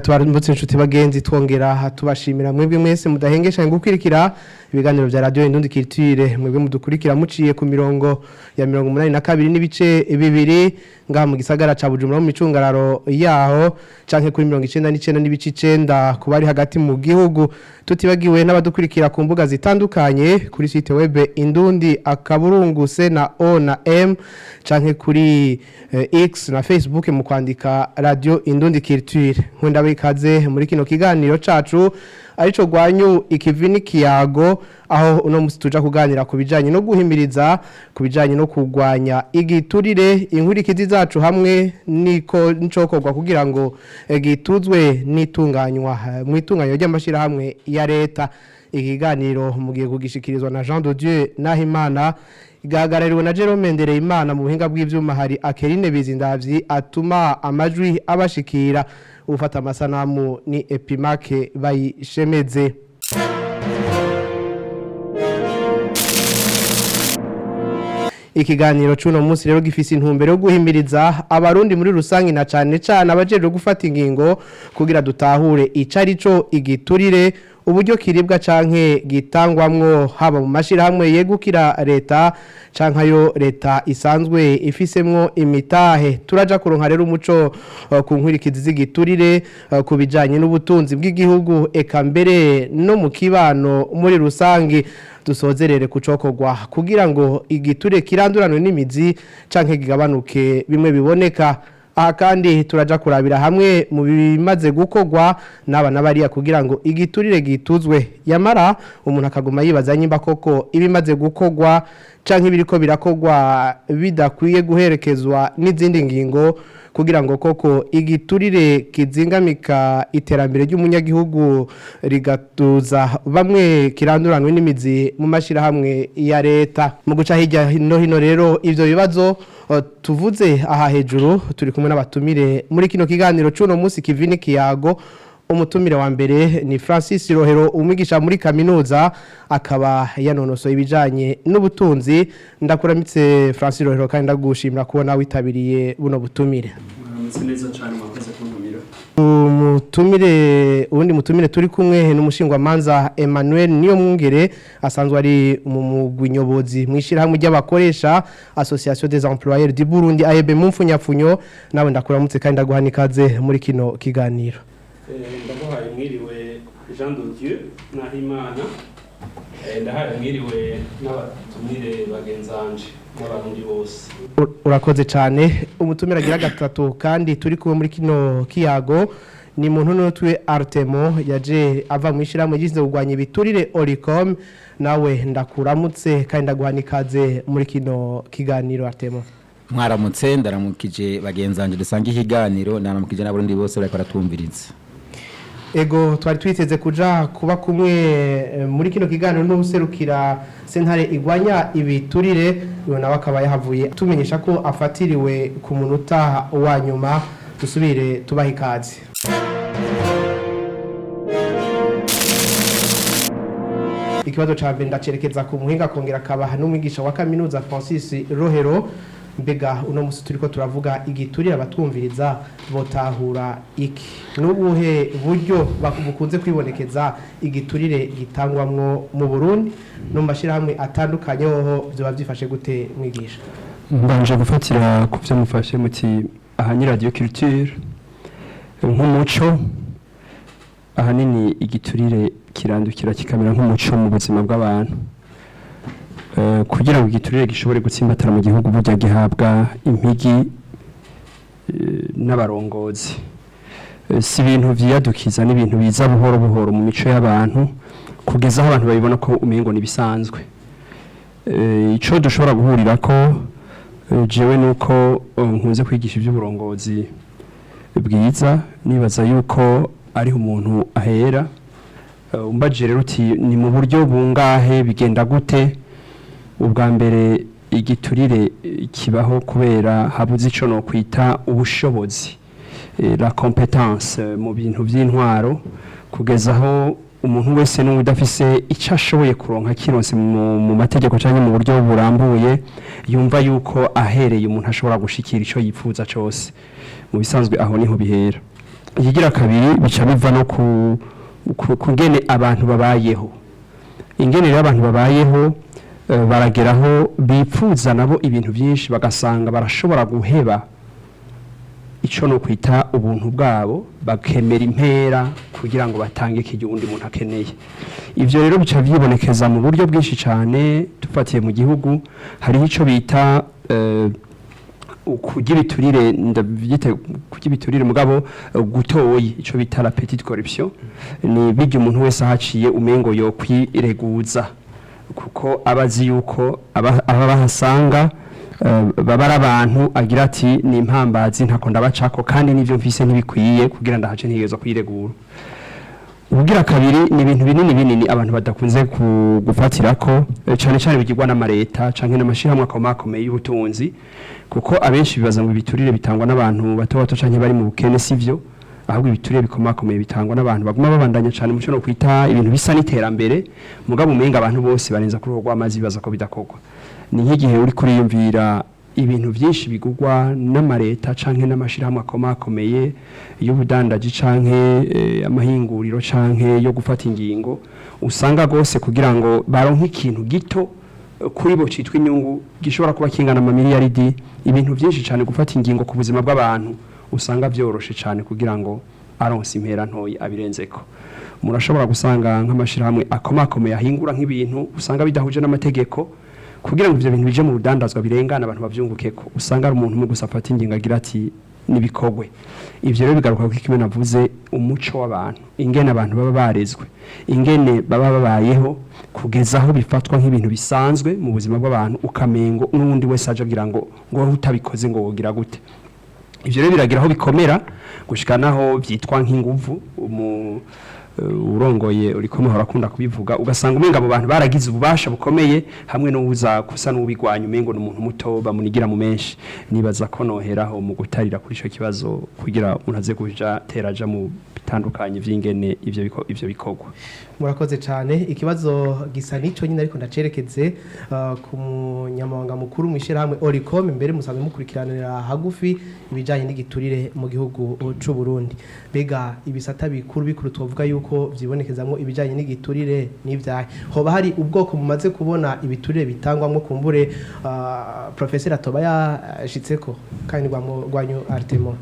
tubaramutse inshuti bagenzi twongera tubashimira mwebwe mwese mudahengesha gukwirikira ibiganiro vya radio Indundi Culture mwebwe mudukurikira muciye ku mirongo ya 82 n'ibice bibiri ngaha mu gisagara ca Bujumbura mu micungararo yaho canke kuri 99 n'ibice 9 kubari hagati mu gihugu tutibagiwe n'abadukurikira ku mbuga zitandukanye kuri site web Indundi akaburunguse na O na M canke kuri X na Facebook mu kwandika radio Indundi Culture nkunda bikaze muri kino kiganiro cacu arico gwanyu ikivi n'ikiyago aho uno musi tuja kuganira ku bijanye no guhimiriza ku bijanye no kugwanya igiturire inkurikizi zacu hamwe n'icokogwa kugira ngo gituzwe n'itunganywa mw'itunganywa ry'amashirahamwe ya Reta. Ikiganiro mugiye kugishikirizwa na Jean de Dieu Nahimana igahagarariwe na Jerome Ndereyimana mu buhinga bw'ivyuma hari Akerine Bizindavyi atuma amajwi abashikira ufata amasanamu ni Epimake bayishemeze. Ikiganiro cuno munsi rero gifise intumbero yo guhimiriza abarundi muri rusangi na cane abajeje gufata ingingo kugira dutahure icarico igiturire uburyo kiribwa canke gitangwamwo haba mu mashirahamwe yegukira Reta cankayo Reta isanzwe ifisemwo imitahe. Turaja kuronka rero umuco ku nkwirikizi z'igiturire ku bijanye n'ubutunzi bw'igihugu eka mbere no mu kibano muri rusangi dusozerere kucokogwa kugira ngo igiture kiranduranwe n'imizi canke gigabanuke bimwe biboneka. Aha kandi turaja kurabira hamwe mu bimaze gukogwa n'abana bariya kugira ngo igiturire gituzwe yamara umuntu akaguma yibaza nyimba koko ibimaze gukogwa canke biriko birakogwa bidakwiye guherekezwa n'izindi ngingo kugira ngo koko igiturire kizingamika iterambere ry'umunyagihugu rigatuza bamwe kiranduranwe n'imizi mu mashirahamwe ya Reta. Mu guca hirya no hino rero ivyo bibazo tuvuze aha hejuru turi kumwe n'abatumire muri kino kiganiro cuno munsi kivi n'ikiyago. Umutumire wa mbere ni Francis Rohero umwigisha muri kaminuza akaba yanonosoye ibijanye n'ubutunzi. Ndakuramitse Francis Rohero kandi ndagushimira kubona witabiriye buno butumire. Neza cyane mwakoze kuntumira. Ubundi mutumire turi kumwe n'Umushingwamanza Emmanuel Niyomwungere asanzwe ari mu mugwi nyobozi mw'ishirahamwe ry'abakoresha Association des employeurs du Burundi Arthémon Muntunutwiwe nawe ndakuramutse kandi ndaguhana ikaze muri kino kiganiro. Ndaguhaye mwiriwe Jean de Dieu Nahimana ndahaye mwiriwe n'abatumire bagenzanje n'abarundi bose. Urakoze cyane. Umutumira agira gatatu kandi turi kuba muri kino kiyago ni Muntunutwiwe Arthémon yaje ava mu ishirahamwe gize kugwanya ibiturire Oricom nawe ndakuramutse kandi ndaguhana ikaze muri kino kiganiro Arthémon. Mwaramutse ndaramukije bagenzanje dusanga ikiganiro naramukije n'abarundi bose bariko baratwumviriza. Ego twari twiteze kuja kuba kumwe muri kino kiganiro n'userukira sentare igwanya ibiturire nawe akaba yahavuye tumenyesha ko afatiriwe ku munota wa nyuma dusubire tubaha ikaze. Ikibazo ca mbere ndacerekeza ku muhinga kongera akaba n'umwigisha wa kaminuza Francis Rohero. Mbega uno musi turiko turavuga igiturire abatwumviriza botahura iki n'ubuhe buryo bakunze kwibonekeza igiturire gitangwamwo mu Burundi no mashirahamwe atandukanye hoho byo byifashe gute mwigisha? Mbanje gufatira ku byo mufashe muti ahanyira radio culture nk'umuco ahanini igiturire kirandukira kikamera nk'umuco mu buzima bw'abantu. Kugira ngo igiturire gishobore gutsimbatara mu gihugu burya gihabwa impigi n'abarongozi. Si ibintu vyiyadukiza n'ibintu biza buhoro buhoro mu mico y'abantu kugeza aho abantu babibona ko umengo nibisanzwe. Ico dushobora guhurira ko jewe nuko nkunze kwigisha iby'uburongozi bwiza nibaza yuko ari umuntu ahera umbaje rero uti ni mu buryo bungahe bigenda gute. Ubwa mbere igiturire kibaho kubera habuze ico no kwita ubushobozi la compétence mu bintu by'intwaro kugeza aho umuntu wese n'udafise icyo ashoboye kuronka kironse mu mategeko cyangwa mu buryo burambuye yumva yuko ahereye umuntu ashobora gushikira ico yifuza cyose mu bisanzwe aho niho bihera. ikigira kabiri bica biva no kungene abantu babayeho, ingene rero abantu babayeho barageraho bipfuza nabo ibintu byinshi bagasanga barashobora guheba ico no kwita ubuntu bwabo bakemera impera kugira ngo batange ikijyo undi muntu akeneye. Ivyo rero bica vyibonekeza mu buryo bwinshi cyane. Tufatiye mu gihugu hari ico bita kugira iturire, ndavyite kugira iturire mugabo gutoyi, ico bita la petite corruption. Ni bijya umuntu wese ahaciye umengo yo kwireguza kuko abazi yuko abahasanga babara abantu agira ati ni impambazi ntako ndabacako kandi nivyo mfise ntibikwiye kugira ndahace ntigeza kwiregura. Ubugira kabiri ni ibintu binini abantu badakunze gufatirako cyane cyane bigirwa n'amareta canke n'amashirahamwe akomakomeye y'ubutunzi, kuko abenshi bibaza ngo ibiturire bitangwa n'abantu bato canke bari mu bukene, sivyo. Ahubwo ibiturire bikomakomeye bitangwa n'abantu baguma babandanya cyane muco no kwita ibintu bisa n'iterambere, mugabo umenga abantu bose barenza kuri urwo amazi bibaza ko bidakogwa. Ni nk'igihe uri kuriyumvira ibintu byinshi bigurwa n'amareta canke n'amashirahamwe akomakomeye y'ubudandaji canke amahinguriro canke yo gufata ingingo, usanga gose kugira ngo baronke ikintu gito kuri bo citwa inyungu gishobora kuba kingana amamiliyaridi, ibintu byinshi cyane gufata ingingo ku buzima bw'abantu usanga byoroshe cyane kugira ngo aronse impera ntoyi abirenzeko. Murashobora gusanga nk'amashirahamwe akomakomeye ahingura nk'ibintu usanga bidahuje n'amategeko, kugira ngo ivyo bintu bije mu rudandazwa birengana abantu bavyungukeko, usanga ari umuntu umwe gusa afata ingingo agira ati nibikogwe. Ivyo rero bigaruka ku kimwe navuze, umuco w'abantu, ingene abantu baba barezwe, ingene baba babayeho, kugeza aho bifatwa nk'ibintu bisanzwe mu buzima bw'abantu, ukamengo n'undi wese aje agira ngo utabikoze ngo wogira gute. Ivyo rero biragira aho bikomera gushikanaho vyitwa nk'inguvu. Urongoye uriko muhora kunda kubivuga, ugasanga umenga abo bantu baragize ububasha bukomeye hamwe no uza kusa n'ubigwanya umengo n'umuntu muto bamunigira mu menshi. Nibaza ko noheraho mu gutarira kuri ico kibazo kugira umuntu aze kuja teraja mu bitandukanye vy'ingene ivyo bikogwa. Murakoze cyane. Ikibazo gisa nico nyine ariko ndacerekeze ku munyamabanga mukuru mw'ishirahamwe Oricom, mbere musanzwe mukurikiranira hagufi ibijanye n'igiturire mu gihugu c'u Burundi. Bega ibisata bikuru twovuga yuko vyibonekezamwo ibijanye n'igiturire n'ivyahe, hoba hari ubwoko mumaze kubona ibiturire bitangwamwo kumbure professeur atoba yashitseko kandi rwanyu Arthémon?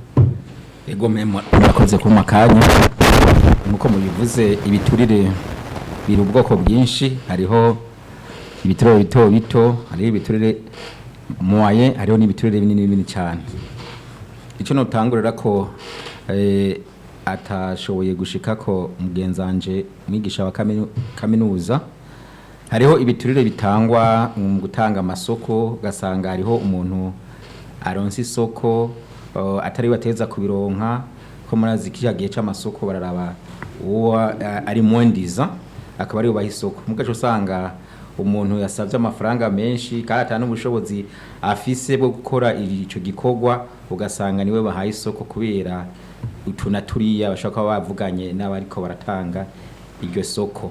Ego memo murakoze ku makanya. Nuko mubivuze ibiturire biri ubwoko bwinshi, hariho ibiturire bito, hariho ibiturire moyen, hariho n'ibiturire binini cyane. Ico notangurira ko atashoboye gushika ko mugenzanje mwigisha wa kaminuza, hariho ibiturire bitangwa mu gutanga amasoko, gasanga hariho umuntu aronse isoko atari bateza kubironka, ko murazi kiyagiye c'amasoko bararaba uwo ari mwendiza akaba ari ubaha isoko. Mugaco usanga umuntu yasavye amafaranga menshi kandi atana ubushobozi afise bwo gukora ico gikogwa, ugasanga niwe bahaye isoko kubera utuna turiya bashaka bavuganye n'abariko baratanga iryo soko.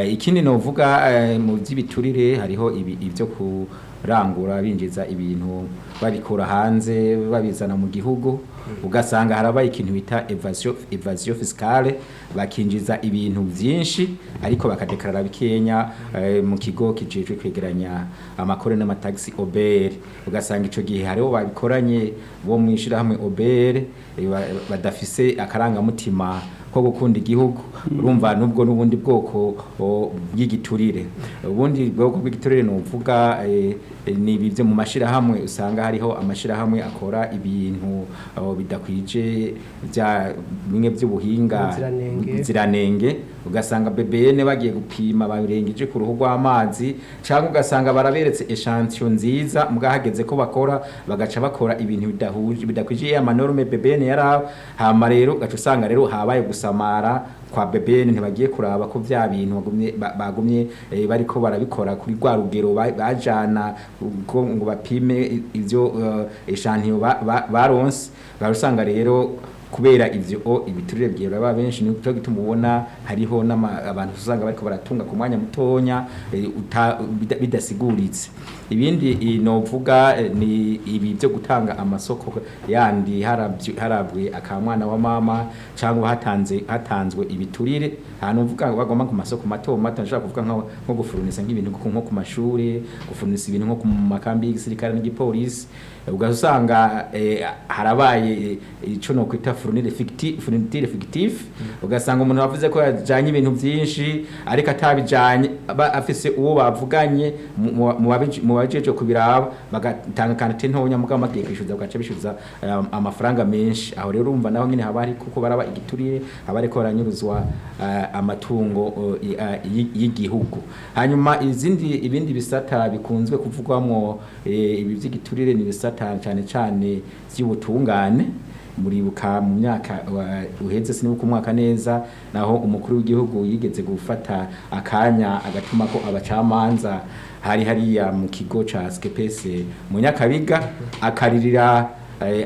Ikindi novuga mu by'ibiturire hariho ivyo kurangura binjiza ibintu babikura hanze babizana mu gihugu, ugasanga harabaye ikintu bita evasion fiscale, bakinjiza ibintu byinshi ariko bakadekarara bikenya mu kigo kijejwe kwegeranya amakore n'amataxi OBR. Ugasanga ico gihe hariho babikoranye bo mw'ishirahamwe OBR badafise akaranga mutima ko gukunda igihugu. Urumva nubwo n'ubundi bwoko bw'igiturire. Ubundi bwoko bw'igiturire no uvuga ni bivye mu mashirahamwe, usanga hariho amashirahamwe akora ibintu bidakwije bya bimwe by'ubuhinga ziranenge, ugasanga BBN bagiye gupima babirengeje ku ruhu rw'amazi, cyangwa ugasanga baraberetse echantillon nziza mugahageze ko bakora bagaca bakora ibintu bidakwije ya manorme BBN yara hama rero gaca usanga rero habaye gusamara kwa BBN ntibagiye kuraba ko vya bintu bagumye bariko barabikora kuri rwa rugero bajana ko ngo bapime ivyo echantillon baronse. Barusanga rero kubera ivyo ibiturire byera benshi nico gituma ubona hariho abantu usanga bariko baratunga ku mwanya mutonya bidasiguritse. Ibindi novuga ni ibi byo gutanga amasoko yandi harabwe akamwana wa mama cyangwa hatanzwe ibiturire hano uvuga bagomba ku masoko mato nshaka kuvuga nko gufurunisa nk'ibintu nko ku mashuri, gufurunisa ibintu nko ku makambi y'igisirikare n'igipolisi, ugasanga harabaye ico no kwita fournire fictif, ugasanga umuntu wavuze ko yajanye ibintu byinshi ariko atabijanye afise uwo bavuganye mu bajeje kubiraba bagatanga kanate ntonya mugabo magiye kwishuza bagaca bishuza amafaranga menshi. Aho rero urumva naho nyine habari kuko baraba igiturire habari ko baranyuruzwa amatungo y'igihugu. Hanyuma ibindi bisata bikunzwe kuvugwamwo ibi by'igiturire ni bisata cyane by'ubutungane. Muribuka mu myaka uheze sinibuka umwaka neza naho umukuru w'igihugu yigeze gufata akanya agatuma ko abacamanza hariya mu kigo ca SKPS mu Nyakabiga akaririra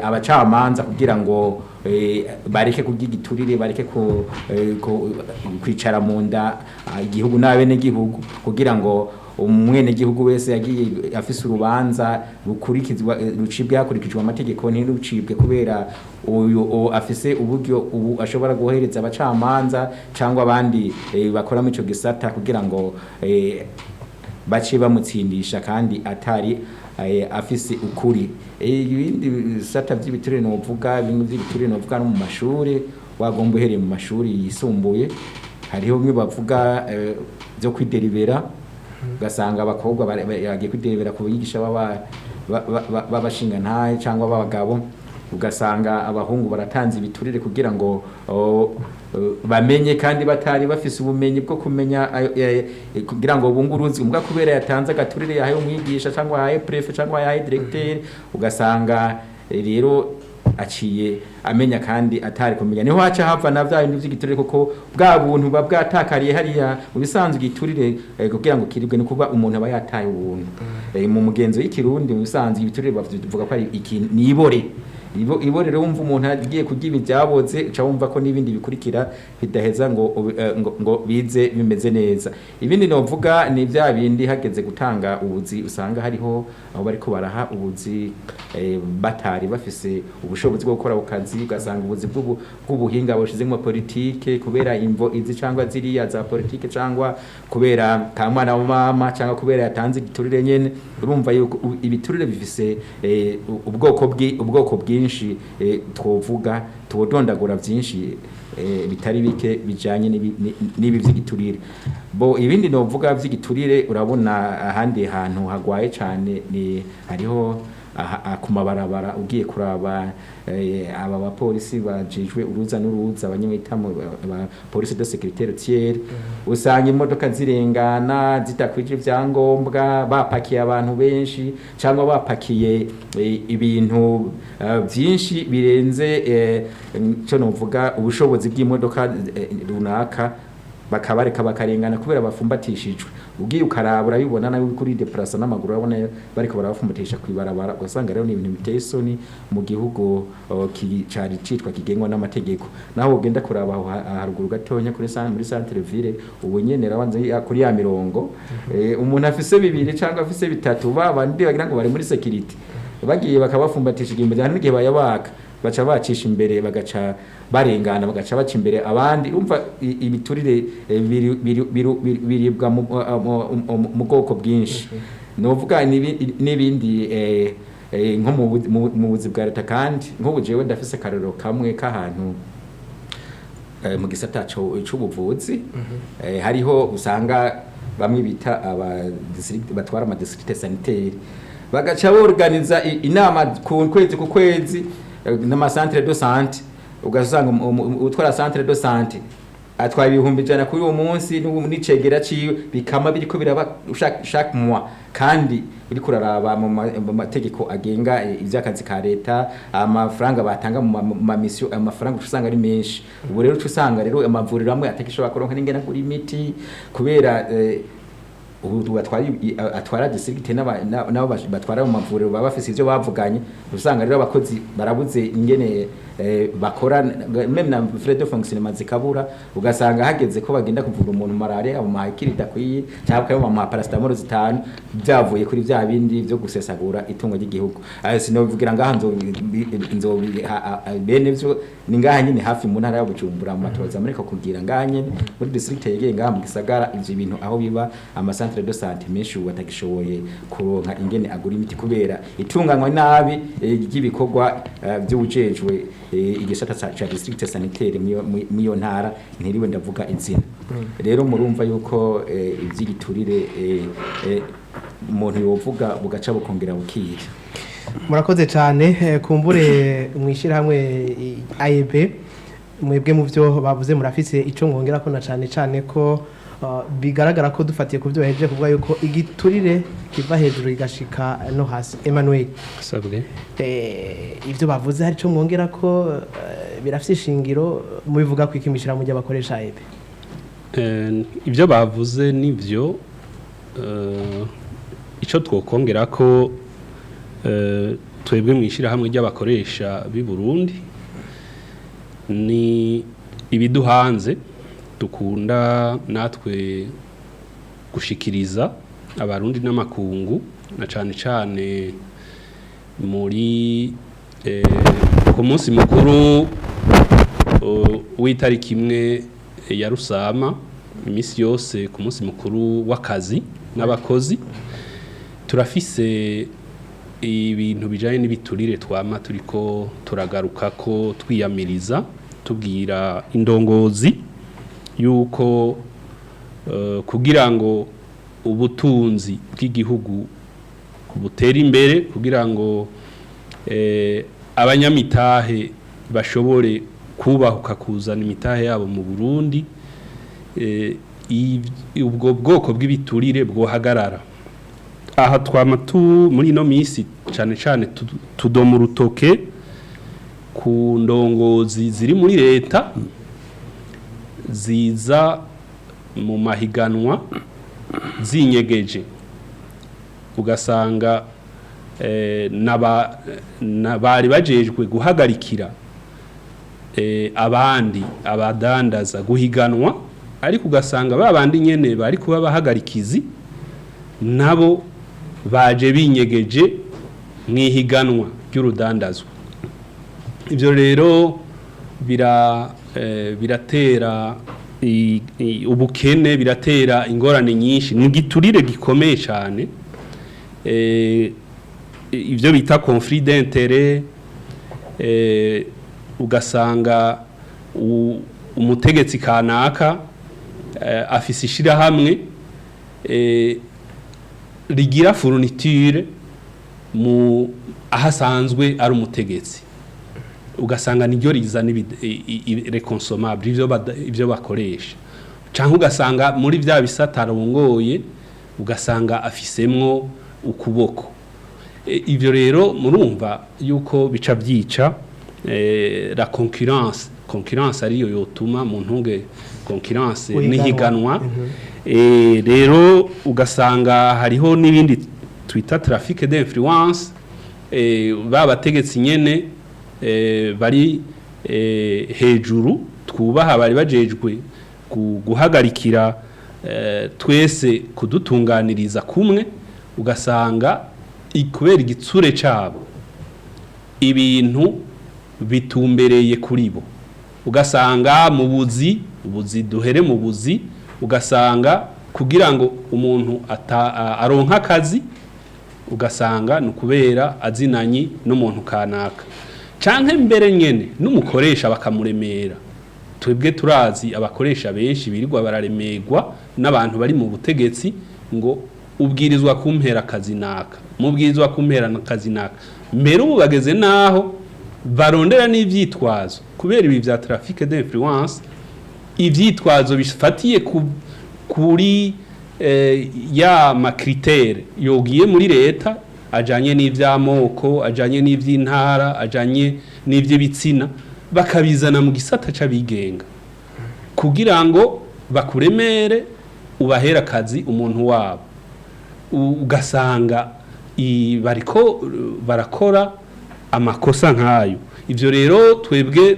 abacamanza kugira ngo bareke kugigiturire, bareke kwicara mu nda igihugu n'abene gihugu, kugira ngo umwene gihugu wese yagiye afise urubanza rukurikizwa rucibwe hakurikijwe amategeko ntirucibwe kubera uyu afise uburyo ubu ashobora guhereza abacamanza cyangwa abandi bakora mu ico gisata kugira ngo bace bamutsindisha kandi atari afise ukuri. Ibindi bisata by'ibiturire no vuga bimwe by'ibiturire no vuga no mu mashuri wagomba uhereye mu mashuri yisumbuye hariho bimwe bavuga byo kwideribera, ugasanga abakobwa bagiye kwideribera ku bigisha babashinga ntaye cyangwa babagabo, ugasanga abahungu baratanze ibiturire kugira ngo bamenye kandi batari bafise ubumenyi bwo kumenya kugira ngo bunguruzi umbwa kubera yatanze agaturire yahaye umwigisha cyangwa yahaye prefet cyangwa yahaye directeur, ugasanga rero aciye amenya kandi atari kumenya niho haca hava na vya bintu by'igiturire kuko bwa buntu babwatakariye hariya mu bisanzwe igiturire kugira ngo kiribwe no kuba umuntu aba yataye ubuntu. Mu mugenzo y'ikirundi mu bisanzwe ibiturire bavuga ko ari ikintu nibore rero wumva umuntu agiye kugira ibyaboze uca wumva ko n'ibindi bikurikira bidaheza ngo bize bimeze neza. Ibindi novuga ni bya bindi hageze gutanga ubuzi usanga hariho aho bariko baraha ubuzi batari bafise ubushobozi bwo gukora ukazi, ugasanga ubuzi bw'ubuhinga bushizemo politike kubera imvo izi cyangwa ziriya za politike cyangwa kubera kamwana wa mama cyangwa kubera yatanze igiturire nyene. Urumva yuko ibiturire bifise ubwoko bwinshi twovuga tubodondagura byinshi bitari bike bijanye n'ibi by'igiturire. Ibindi novuga by'igiturire urabona ahandi hantu hagwaye cyane ni hariho ku mabarabara ugiye kuraba aba bapolisi bajijwe uruza n'uruza abanyamwitamo police de sécurité routière, usanga imodoka zirengana zitakwije ibyangombwa bapakiye abantu benshi cyangwa bapakiye ibintu byinshi birenze cyo novuga ubushobozi bw'imodoka runaka bakabareka bakarengana kubera bafumbatishijwe. Ugiye ukaraba urabibona nawe kuri deplace n'amaguru urabona bariko barafumbatisha kwibarabara, ugasanga rero ni ibintu biteye isoni mu gihugu cari citwa kigengwa n'amategeko. Naho ugenda kuraba aho haruguru gatonya muri centre ville ubu nyene rabanze kuri ya mirongo umuntu afise bibiri cyangwa afise bitatu babandi bagira ngo bari muri security bagiye bakabafumbatisha igihe n'igihe bayabaka baca bacisha imbere bagaca barengana bagaca baca imbere abandi. Umva ibiturire biribwa mu bwoko bwinshi novuga n'ibindi nko mu buzi bwa leta. Kandi nk'ubu jewe ndafise karero kamwe k'ahantu mu gisata c'ubuvuzi hariho usanga bamwe bita batwara ama district sanitaire bagaca borganiza inama ku kwezi n'ama centre de santé, ugasanga utwara centre de santé atwaye 100 kuri uwo munsi n'icegera ciwe bikama biriko biraba chaque mois, kandi uri kuraraba mu mategeko agenga ivy'akazi ka leta amafaranga batanga mu mission amafaranga usanga ari menshi. Ubu rero usanga rero amavuriro amwe atakishobora kuronka n'ingena kuri imiti kubera ubu atwara district nabo batwara mu mavuriro baba bafise ivyo bavuganye usanga rero abakozi barabuze ingene bakora même na frais de fonctionnement zikabura ugasanga hageze ko bagenda kuvura umuntu malaria mu hakiri dakwiye cyangwa mu paracetamol zitanu byavuye kuri bya bindi byo gusesagura itungo ry'igihugu sinovugira ngaha nzo bene byo ni ngaha nyine hafi mu ntara ya Bujumbura mu matoza muri ko kugira ngaha nyine muri district yegeye ngaha mu gisagara ivyo bintu aho biba centre de santé menshi watagishoboye kuronka ingene agura imiti kubera itunganywa nabi ry'ibikorwa by'ubujejwe igisata cha district sanitaire miyo ntara ntiriwe ndavuga inzina rero murumva yuko ivy'igiturire umuntu yovuga bugaca bukongera bukira. Murakoze cyane kumbure mw'ishirahamwe AEB mwebwe mu byo bavuze murafise ico ngongera ko na cyane ko bigaragara ko dufatiye ku byo bahejeje kuvuga yuko igiturire kiva hejuru igashika no hasi. Emmanuel sabwe ivyo bavuze hari cyo mwongera ko birafise ishingiro mu bivuga kwikimishira mu ry'abakoresha AEB. Ivyo bavuze nivyo ico twokongera ko twebwe mw'ishirahamwe ry'abakoresha b'i Burundi ni ibiduhanze dukunda natwe gushikiriza abarundi n'amakungu na cane muri ku munsi mukuru w'itariki imwe ya Rusama imisi yose ku munsi mukuru w'akazi n'abakozi turafise ibintu bijanye n'ibiturire twama turiko turagaruka ko twiyamiriza tubwira indongozi yuko kugira ngo ubutunzi bw'igihugu butera imbere kugira ngo abanyamitahe bashobore kubahuka kuzana imitahe yabo mu Burundi ubwo bwoko bw'ibiturire bwohagarara. Aha twama muri no misi cane tudoma urutoke ku ndongozi ziri muri leta ziza mu mahiganwa zinyegeje ugasanga bari bajejwe guhagarikira abandi abadandaza guhiganwa ariko ugasanga babandi nyene bari kuba bahagarikizi nabo baje binyegeje mwihiganwa ry'urudandazwa. Ivyo rero biratera ubukene biratera ingorane nyinshi ni igiturire gikomeye cyane ivyo bita conflit d'intérêt ugasanga umutegetsi kanaka afise ishirahamwe rigira fourniture mu ahasanzwe ari umutegetsi ugasanga niryo rizana reconsomable ivyo bakoresha canke ugasanga muri vya bisata rongoye ugasanga afisemwo ukuboko ivyo rero murumva yuko bica vyica la concurrence ariyo yotuma mu ntunge concurrence nihiganwa rero ugasanga hariho n'ibindi twita trafic d'influence babategetsi nyene bari hejuru twubaha bari bajejwe guhagarikira twese kudutunganiriza kumwe ugasanga ikubera igitsure cabo ibintu bitumbereye kuri bo ugasanga mu buzi duhere mu buzi ugasanga kugira ngo umuntu aronka akazi ugasanga nukubera azinanyi n'umuntu kanaka canke mbere nyene n'umukoresha bakamuremera twebwe turazi abakoresha benshi birirwa bararemerwa n'abantu bari mu butegetsi ngo ubwirizwa kumpera akazi naka mubwirizwa kumpera akazi naka mbere ubu bageze naho barondera n'ivyitwazo kubera ibi vya trafic d'influence ivyitwazo bifatiye kuri ya makritere yogiye muri leta ajanye n'ivyamoko ajanye n'ivy'intara ajanye n'ivy'ibitsina bakabizana mu gisata c'abigenga kugira ngo bakuremere ubahera akazi umuntu wabo ugasanga bariko barakora amakosa nk'ayo. Ivyo rero twebwe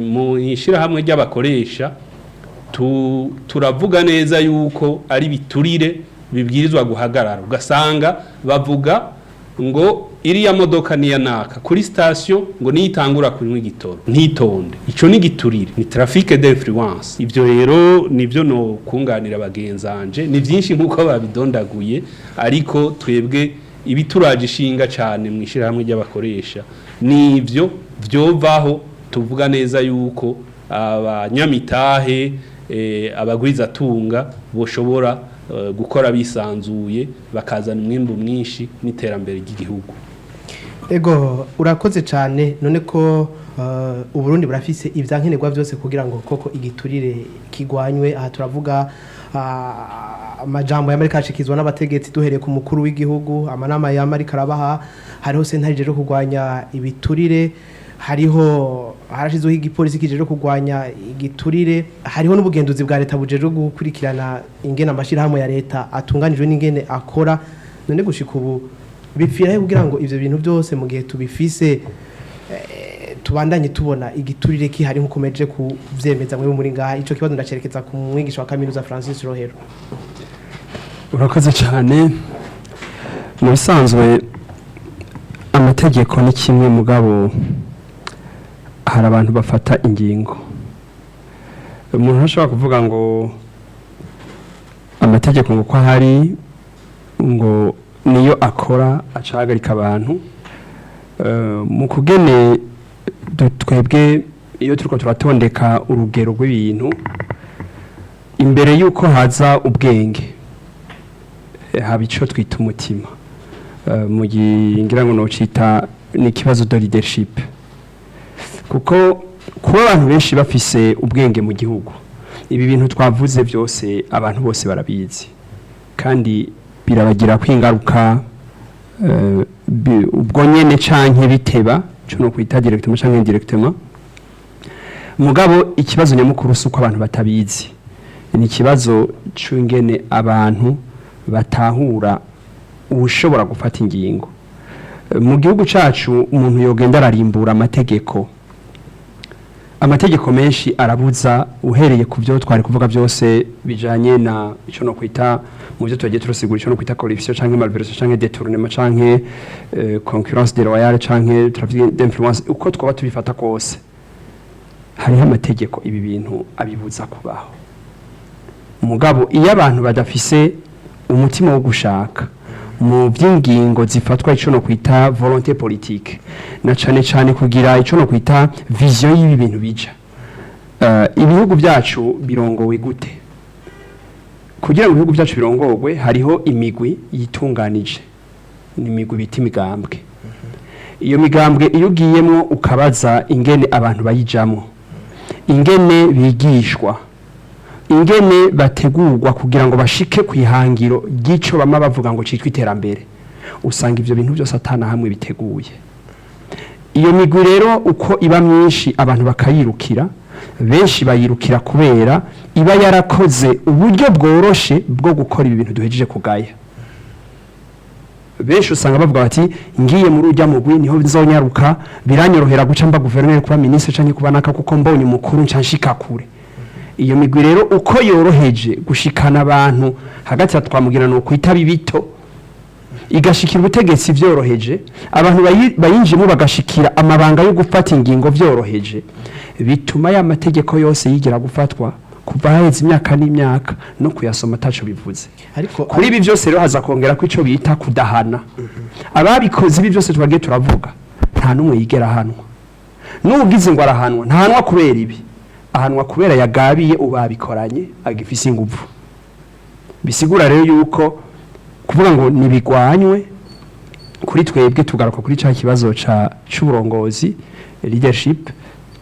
mu ishirahamwe ry'abakoresha turavuga neza yuko ari biturire bibwirizwa guhagarara. Ugasanga bavuga ngo iriya modoka niya naka kuri station ngo niyitangura kunywa igitoro ntitonde, ico ni giturire, ni trafic d'influence. Ivyo rero nivyo no kunganira bagenzanje, ni vyinshi nkuko babidondaguye, ariko twebwe ibituraje ishinga cyane mu ishirahamwe ry'abakoresha nivyo vyovaho. Tuvuga neza yuko abanyamitahe abagwiza tunga boshobora gukora bisanzuye bakazana umwimbu mwinshi n'iterambere ry'igihugu. Ego urakoze cyane. None ko Uburundi burafise ivyankenerwa byose kugira ngo koko igiturire kigwanywe. Aha turavuga amajambo y'Amerika ashikizwa n'abategetsi duhereye ku mukuru w'igihugu, amanama y'Amerika arabaha, hariho sentare je kugwanya ibiturire, hariho harashizweho igipolisi kijeje kugwanya igiturire, hariho n'ubugenduzi bwa leta bujeje gukurikirana ingene amashirahamwe ya leta atunganijwe n'ingene akora. None gushika ubu bipfirahe kugira ngo ivyo bintu byose mu gihe tubifise tubandanye tubona igiturire kihari nko komeje kuvyemeza mwe muri ngaha. Ico kibazo ndacerekeza ku mwigisha wa kaminuza Francis Rohero. Urakoze cyane. Mu bisanzwe amategeko ni kimwe, mugabo hari abantu bafata ingingo. Umuntu ashobora kuvuga ngo amategeko ngo ko hari ngo niyo akora acahagarika abantu mu kugene. Twebwe iyo turiko turatondeka urugero rw'ibintu, imbere yuko haza ubwenge haba ico twita umutima. Mu ngira ngo nocita ni ikibazo de leadership, kuko kuba abantu benshi bafise ubwenge mu gihugu, ibi bintu twavuze byose abantu bose barabizi kandi birabagira kwingaruka ubwo nyene canke biteba no kwita directement canke indirectement. Mugabo ikibazo nyamukuru suko abantu batabizi, ni ikibazo c'ingene abantu batahura ushobora gufata ingingo. Mu gihugu cacu umuntu yogenda ararimbura amategeko menshi arabuza, uhereye ku byo twari kuvuga byose bijanye na ico no kwita mu byo twagiye turosigura ico no kwita corruption canke malversation canke détournement canke concurrence déloyale canke trafic d'influence. Uko twaba tubifata kose hariho amategeko ibi bintu abibuza kubaho. Mugabo iyo abantu badafise umutima wo gushaka mu by'ingingo zifatwa ico no kwita volonté politique, na cane kugira ico no kwita vision y'ibi bintu bija, ibihugu byacu birongowe gute? Kugira ngo ibihugu byacu birongorwe hariho imigwi yitunganije, ni imigwi bita imigambwe. Iyo migambwe iyo ugiyemwo ukabaza ingene abantu bayijamwo, ingene bigishwa, ingene bategurwa kugira ngo bashike kwihangiro gico bama bavuga ngo citwa iterambere, usanga ivyo bintu byose atana hamwe biteguye. Iyo migwi rero uko iba myinshi abantu bakayirukira, benshi bayirukira kubera iba yarakoze uburyo bworoshe bwo gukora ibi bintu duhejeje kugaya. Benshi usanga bavuga bati ngiye muri urya mugwi niho bizonyaruka, biranyorohera guca mba guverineri kuba ministre canke kuba naka kuko mbonye umukuru ncanshika kure. Iyo migwi rero uko yoroheje gushikana abantu hagati ya twamugira no kwitaba ibito, igashikira ubutegetsi vyoroheje, abantu bayinjimo bagashikira amabanga yo gufata ingingo vyoroheje, bituma ya mategeko yose yigira gufatwa kuva haheze imyaka n'imyaka no kuyasoma taco bivuze. Ariko kuri ibi byose rero haza kongera ko ico bita kudahana. Ababikoze ibi byose twagiye turavuga nta numwe yigera hanwa, n'ugize ngo arahanwa ntahanwa kubera ibi, ahanwa kubera yagabiye ubabikoranye agifise inguvu. Bisigura rero yuko kuvuga ngo nibigwanywe kuri twebwe tugaruka kuri ca kibazo c'uburongozi leadership,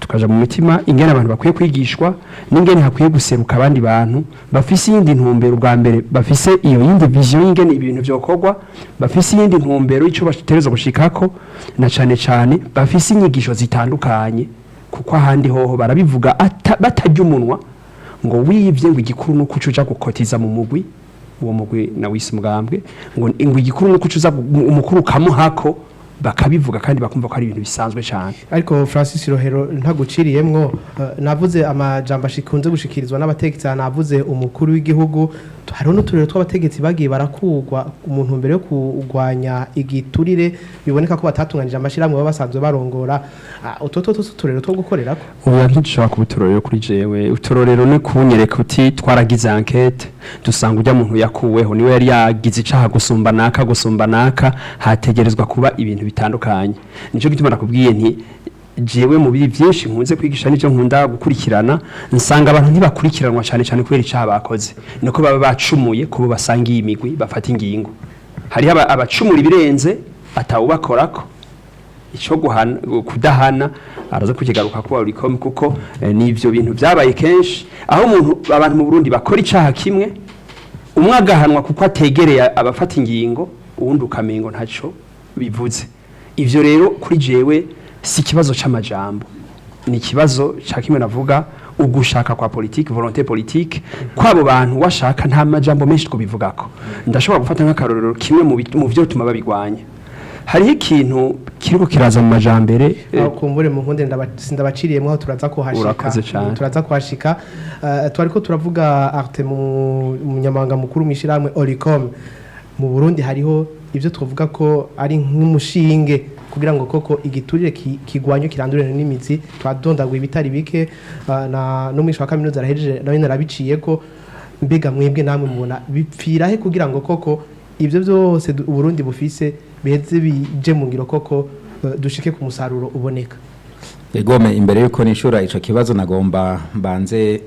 tukaja mu mitima ingene abantu bakwiye kwigishwa n'ingene hakwiye guseruka abandi bantu bafise yindi ntumbero. Ubwa mbere bafise iyo yindi vision y'ingene ibintu vyokorwa, bafise yindi ntumbero ico batereza gushikako, na cane bafise inyigisho zitandukanye, kuko ahandi hoho barabivuga batarya umunwa ngo wivye ngo igikuru no kucuja gukotiza mu mugwi uwo mugwi na wisumugambwe ngo igikuru nuko ucuza umukuru kamuhako bakabivuga kandi bakumva ko ari ibintu bisanzwe cyane. Ariko Francis Rohero ntaguciriyemwo navuze amajambo ashikunze gushikirizwa n'abategetsi, navuze umukuru w'igihugu, hariho n'uturero tw'abategetsi bagiye barakugwa umuntu mbere yo kugwanya igiturire, biboneka ko batatunganije amashirahamwe baba basanzwe barongora. Utoto turero two gukorerako ubu ntidushobora kubutorero kuri jewe. Utorero ni kunyereka uti twaragize enquête dusanga ujya muntu yakuweho niwe yari yagize icaha gusumba naka hategerezwa kuba ibintu bitandukanye. Nico gituma nakubwiye nti jewe mu biri byinshi nkunze kwigisha n'icyo nkunda gukurikirana, nsanga abantu ntibakurikiranwa cyane cyane kubera icaha bakoze, niko baba bacumuye kubo basangiye imigwi bafata ingingo. Hari abacumura ibirenze atawubakorako, ico kudahana araza kukigaruka kuba urikomi kuko n'ivyo bintu byabaye kenshi aho abantu mu Burundi bakora icaha kimwe umwe agahanwa kuko ategereye abafata ingingo uwundi ukamengo ntaco bivuze. Ivyo rero kuri jewe si kibazo c'amajambo, ni kibazo ca kimwe navuga ugushaka kwa politique, volonté politique kwabo bantu washaka nta majambo menshi twobivugako. Ndashobora gufata nk'akarorero kimwe mu vyotuma babigwanya. Hariho ikintu kiriko kiraza mu majambere kumbure mu nkunde ndabaciriyemwe aho turaza kuhashika twariko turavuga Arthémon Munyamabanga mukuru mw'ishirahamwe Oricom mu Burundi. Hariho ivyo twavuga ko ari nk'umushinge kugira ngo koko igiturire kigwanyo kirandurene n'imizi, twadondagwa ibitari bike na no mwisha wa kaminuza arahejeje nawe narabiciye ko mbega mwebwe namwe mubona bipfira he kugira ngo koko ivyo byose Burundi bufise biheze bije mu ngiro koko dushike ku musaruro uboneka. Egome imbere yuko nishura ico kibazo nagomba mbanze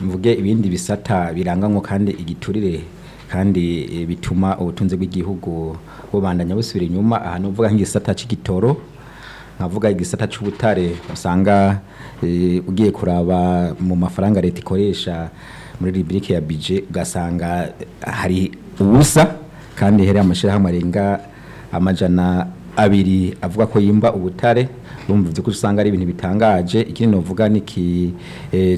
mvuge ibindi bisata birangango kandi igiturire kandi bituma ubutunzi bw'igihugu bubandanya busubira inyuma. Aha novuga nk'igisata c'igitoro, nkavuga igisata c'ubutare, usanga ugiye kuraba mu mafaranga leta ikoresha muri rubrique ya budget ugasanga hari ubusa, kandi here amashirahamwe arenga amajana 2 avuga ko yimba ubutare. Urumva byo usanga ari ibintu bitangaje. Ikindi novuga niki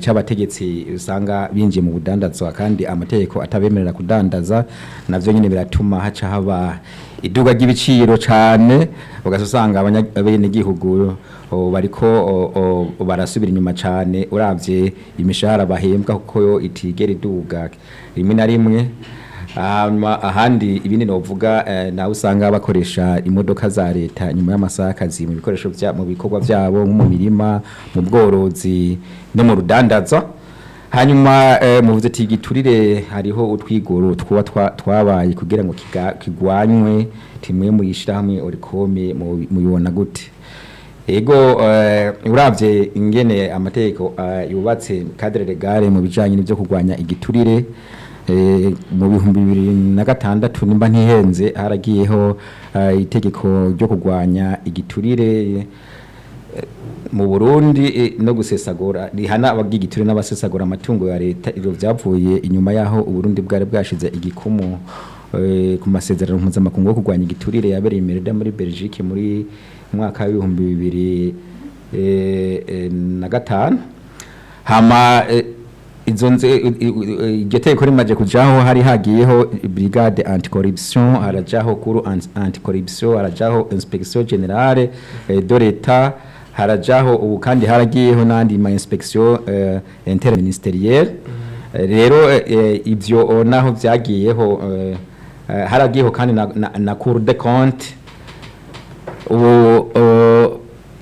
c'abategetsi usanga binjiye mu budandazwa kandi amategeko atabemerera kudandaza, navyo nyine biratuma haca haba iduga ry'ibiciro cyane, ugasanga abene gihugu bariko barasubira inyuma cyane uravye imishahara bahembwa kuko yo itigera iduga rimwe na rimwe. Ahandi ibindi novuga nawe usanga bakoresha imodoka za leta nyuma y'amasaha akazi mu bikoresho mu bikorwa byabo nko mu mirima, mu bworozi no mu rudandaza. Hanyuma mu vuzeti igiturire hariho utwigoro twabaye kugira ngo kigwanywe. Timwe mu ishirahamwe Oricome mubibona gute? Ego uravye ingene amategeko yubatse cadre legal mu bijanye n'ibyo kugwanya igiturire mu 2006 nimba ntihenze haragiyeho itegeko ryo kugwanya igiturire mu Burundi no gusesagura rihana abagigiturire n'abasesagura amatungo ya leta. Ivyo vyavuye inyuma yaho Uburundi bwari bwashize igikumu ku masezerano mpuzamakungu yo kugwanya igiturire yabereye imereda muri Belgique muri mwaka wa 2005. Hama iryo tegeko rimaze kujaho hari hagiyeho brigade anticorruption, harajaho kuru anticorruption, harajaho inspection generale de Reta, harajaho ubu kandi haragiyeho nandi ma inspection interministerielle. Rero ivyo naho vyagiyeho haragiyeho kandi na cour de compte. Ubu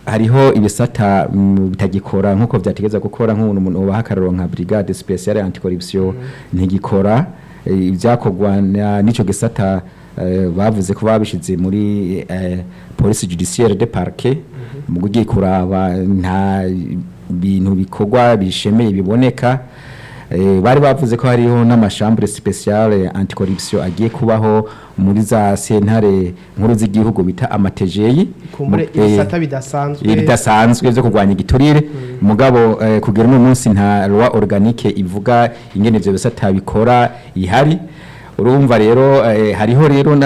hariho ibisata bitagikora nkuko vyategeza gukora nk'umuntu ubaha akaroro nka brigade spéciale anticorruption ntigikora. Ivyakogwa nico gisata bavuze ko babishize muri police judiciaire de parquet mu gugiye kuraba nta bintu bikogwa bishemeye biboneka. Bari bavuze ko hariho n'amashambre spéciale anticorruption agiye kubaho muri za sentare nkuru z'igihugu bita amatejeyi kumbure ibisata bidasanzwe byo kugwanya igiturire. Mugabo kugera no munsi nta loi organique ivuga ingene byo bisata bikora ihari. Urumva rero hariho rero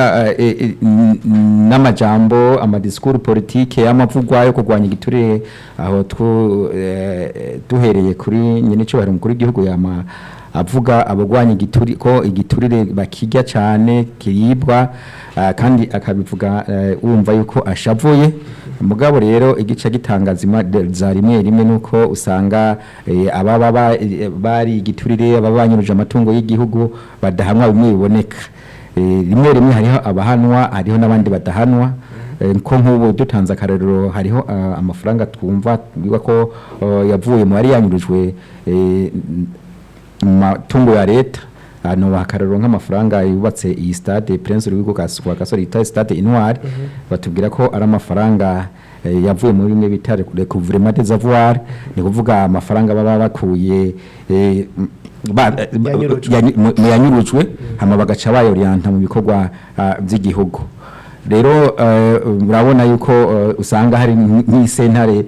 n'amajambo amadiscours politique y'amavugwa yo kugwanya igiturire aho duhereye kuri nyene cyo bari mukuru w'igihugu avuga abagwanya igiturire ko igiturire bakirya cyane kiribwa kandi akabivuga wumva yuko ashavuye mugabo rero igice gitangazima za rimwe nuko usanga ababa bari igiturire ababanyuruje amatungo y'igihugu badahamwa bimwe biboneka rimwe hariho abahanwa hariho n'abandi badahanwa ko nk'ubu dutanze akarero hariho amafaranga twumva bivuga ko yavuye mu yari yanyurujwe mu matungo ya leta hano bakarero nk'amafaranga yubatse iyi stade Prince Rwego kaswa gasore ita stade Intwari batubwira ko ari amafaranga yavuye muri bimwe bitare recouvrement des avoirs ni kuvuga amafaranga baba bakuye yanyurujwe hama bagaca bayorienta mu bikorwa by'igihugu rero urabona yuko usanga hari nk'isentare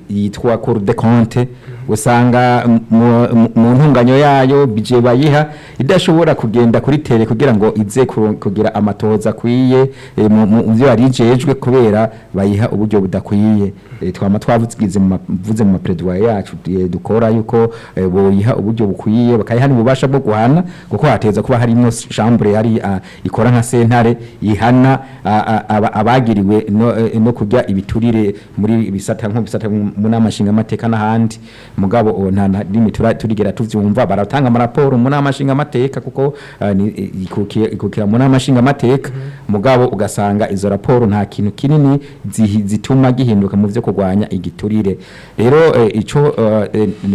yitwa Cour des comptes usanga mu ntunganyo yayo bije bayiha idashobora kugenda kuri tele kugira ngo ize kugira amatoza kwiye mu byo yarijejwe kubera bayiha uburyo budakwiye twama twavuze mu mapredwa yacu dukora yuko boyiha uburyo bukwiye bakayiha n'ububasha bwo guhana kuko hateza kuba harimo chambre yari ikora nka sentare ihana abagiriwe no kujya ibiturire muri bisata mu namashinga amateka n'ahandi mugabo nta limite turigera tuvyumva baratanga amaraporo mu namashinga amateka kuko ikukira mu namashinga amateka mugabo ugasanga izo raporo nta kintu kinini zituma gihinduka mu byo kurwanya igiturire rero ico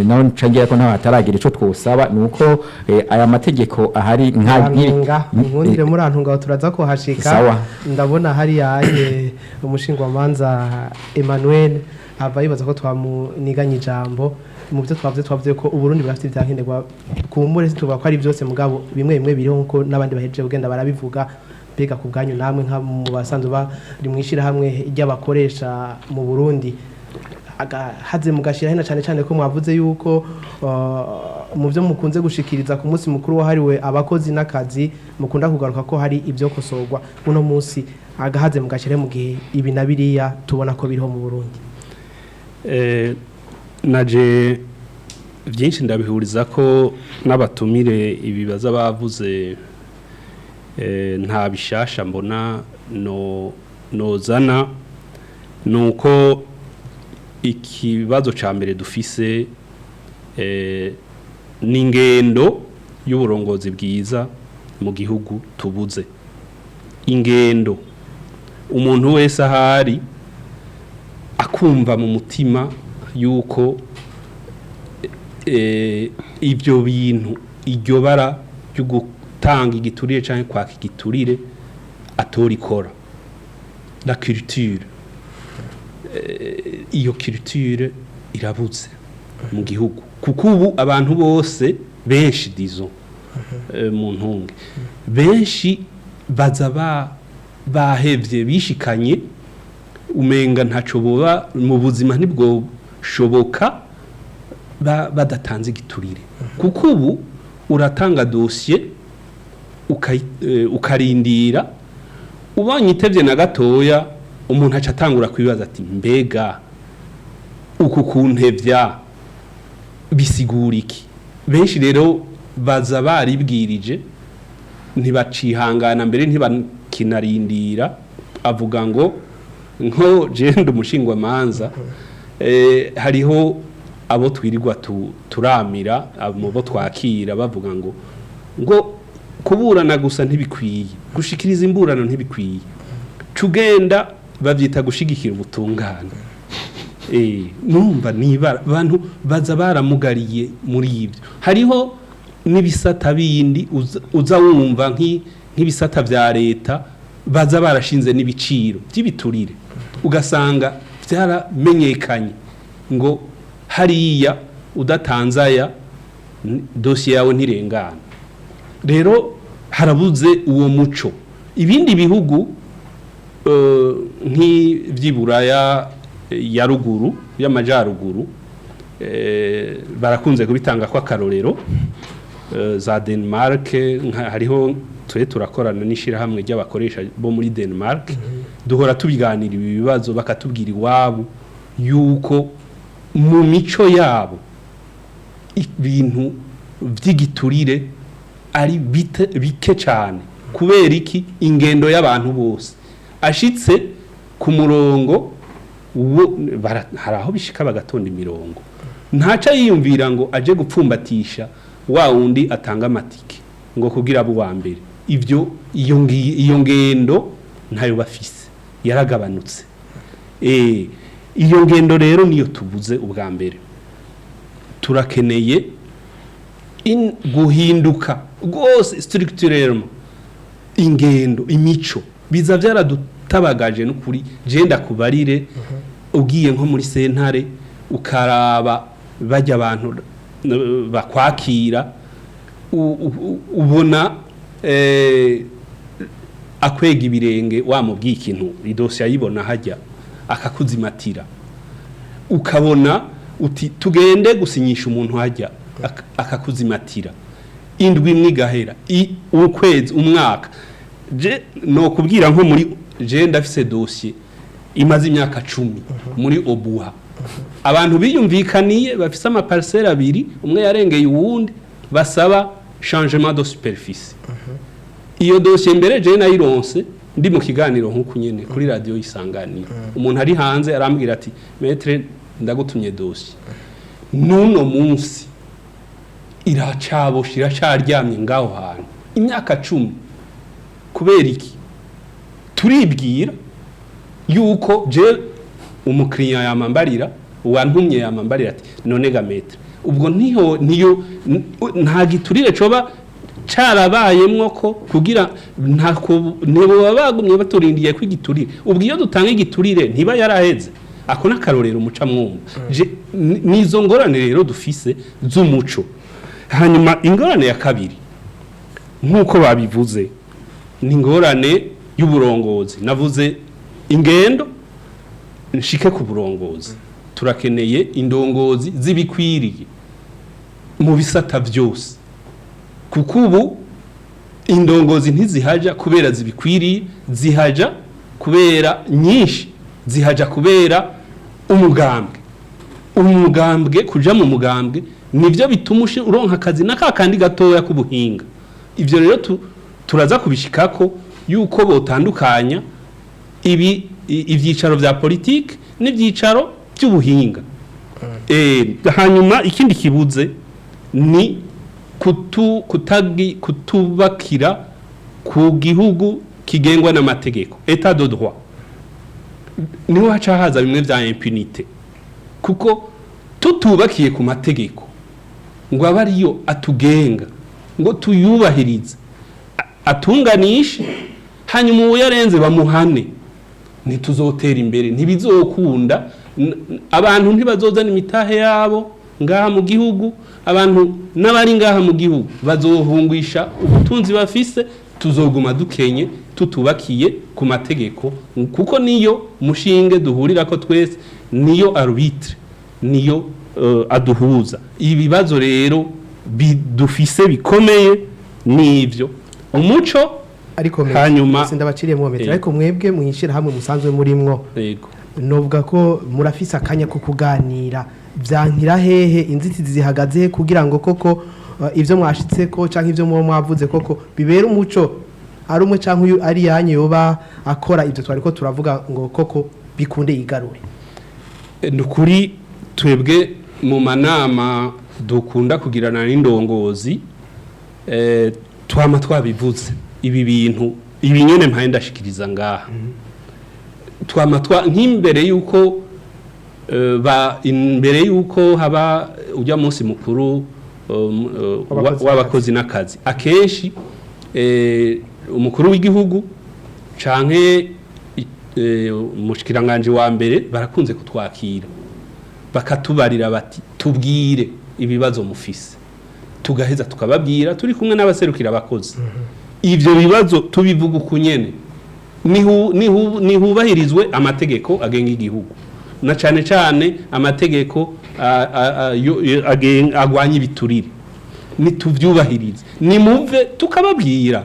naho ncangira ko nta hataragira ico twosaba nuko aya mategeko ahari nka nkundire muri antunga turaza ko hashika ndabona hari yaye umushingwamanza Emmanuel ava yibaza ko twamuniganye ijambo mu byo twavuze ko Uburundi bafite ibyankenerwa kumbure tuvuga ko ari byose mugabo bimwe biriho nko nabandi bahejeje kugenda barabivuga bega ku bwanyu namwe nka mu basanzwe bari mw'ishirahamwe ry'abakoresha mu Burundi agahaze mugashira hina cyane ko mwavuze yuko mu byo mukunze gushikiriza ku munsi mukuru wahariwe abakozi n'akazi mukunda kugaruka ko hari ibyo kosorwa uno munsi agahaze mugashire mu gihe ibi nabiriya tubona ko biriho mu Burundi naje byinshi ndabihuriza ko n'abatumire ibibaza bavuze nta bishasha mbona nozana nuko ikibazo ca mbere dufise n'ingendo y'uburongozi bwiza mu gihugu tubuze ingendo umuntu wese ahari akumva mu mutima yuko ibyo bintu iryo bara ryo gutanga igiturire canke kwaka igiturire atorikora la culture iyo culture irabuze mu gihugu kuko ubu abantu bose benshi dizo mu ntunge benshi baza bahevye bishikanye umenga ntaco boba mu buzima ntibwo shoboka badatanze igiturire kuko ubu uratanga dossier ukarindira ubonye itevye na gatoya umuntu aca atangura kwibaza ati mbega uku kuntevya bisigura iki benshi rero baza baribwirije ntibacihangana mbere ntibakinarindira avuga ngo nko jende umushingwamanza hariho abo twirirwa turamira abo twakira bavuga ngo kuburana gusa ntibikwiye gushikiriza imburano ntibikwiye cugenda bavyita gushigikira ubutungane numva niba abantu baza baramugariye muri ibyo hariho n'ibisata bindi uza wumva nk'ibisata vya leta baza barashinze n'ibiciro by'ibiturire ugasanga byaramenyekanye ngo hariya udatanzaya dossier yawe ntirengana rero harabuze uwo muco ibindi bihugu nk'ivyiburaya ya ruguru y'amajaruguru barakunze kubitanga kwa karorero za Denmark hariho turakorana n'ishirahamwe ry'abakoresha bo muri Denmark duhora tubiganira ibi bibazo bakatubwira iwabo yuko mu mico yabo ibintu vy'igiturire ari bike cyane kubera iki ingendo y'abantu bose ashitse ku murongo hari aho bishika bagatonda imirongo ntaca yiyumvira ngo aje gupfumbatisha wa wundi atanga amatike ngo kugira abo wa mbere iyo ngendo ntayo bafise yaragabanutse iyo ngendo rero niyo tubuze ubwa mbere turakeneye guhinduka rwose structurellement ingendo imico biza byaradutabagaje n'ukuri jenda kubarire ugiye nko muri sentare ukaraba bajya abantu bakwakira ubona akwega ibirenge wamubwiye ikintu idosiye ayibona hajya akakuzimatira ukabona uti tugende gusinyisha umuntu hajya akakuzimatira indwi mwigahera ukwezi umwaka je no kubwira nko muri je ndafise dossier imaze imyaka 10 muri obuha abantu biyumvikaniye bafise ama parcelle abiri umwe yarengeye uwundi basaba changement de superficie iyo dossier mbere je nayironse ndi mu kiganiro nkuko nyene kuri radio Isanganiro umuntu ari hanze arambwira ati maître ndagutumye dossier nuno munsi iracaboshira cyaryamye ngaho hantu imyaka 10 kubera iki turibwira yuko je umukiriya yamambarira uwantumye yamambarira ati none ga maître ubwo niyo nta giturire coba carabayemwo ko kugira ntako nebo babagumye baturindiye kwigiturire ubwo iyo dutanga igiturire ntiba yaraheze ako nakarorero muca mwumva nizo ngorane rero dufise z'umuco hanyuma ingorane ya kabiri nkuko babivuze ni ingorane y'uburongozi navuze ingendo nshike ku burongozi turakeneye indongozi zibikwiriye mu bisata byose kuko ubu indongozi ntizihaja kubera zibikwiriye zihaja kubera nyinshi zihaja kubera umugambwe kuja mu mugambwe nivyo bituma uronka akazi nakakandi gatoya kubuhinga ivyo rero turaza kubishikako yuko botandukanya ivyicaro vya politique n'ivyicaro by'ubuhinga hanyuma ikindi kibuze ni kutubakira ku gihugu kigengwa n'amategeko état de droit niho haca haza bimwe vya impunité kuko tutubakiye ku mategeko ngo abariyo atugenga ngo tuyubahirize atunganishe hanyuma uwo yarenze bamuhane ntituzotera imbere ntibizokunda abantu ntibazozana imitahe yabo ngaha mu gihugu abantu n'abari ngaha mu gihugu bazohungwisha ubutunzi bafise tuzoguma dukenye tutubakiye ku mategeko kuko niyo mushinge duhurira ko twese niyo arbitre niyo aduhuza ibibazo rero bidufise bikomeye nivyo umuco ariko hanyuma sindabaciriye mu metero ariko mwebwe mw'ishirahamwe musanzwe murimwo yego novuga ko murafise akanya ko kuganira byankira hehe inzitizi zihagaze kugira ngo koko ivyo mwashitse ko canke ivyo mwavuze koko bibera umuco ari umwe canke uyu ari yanye yoba akora ivyo twari ko turavuga ngo koko bikunde yigarure nukuri twebwe mu manama dukunda kugirana n'indongozi twama twabivuze ibi bintu ibinyene mpaye ndashikiriza ngaha twama nk'imbere yuko imbere yuko haba ujya munsi mukuru w'abakozi n'akazi akenshi umukuru w'igihugu canke umushikiranganje wa mbere barakunze kutwakira bakatubarira bati tubwire ibibazo mufise tugaheza tukababwira turi kumwe n'abaserukira abakozi ivyo bibazo tubivuga ukunyene nihubahirizwe amategeko agenga igihugu na cane cane amategeko agwanya ibiturire nituvyubahirize nimuve tukababwira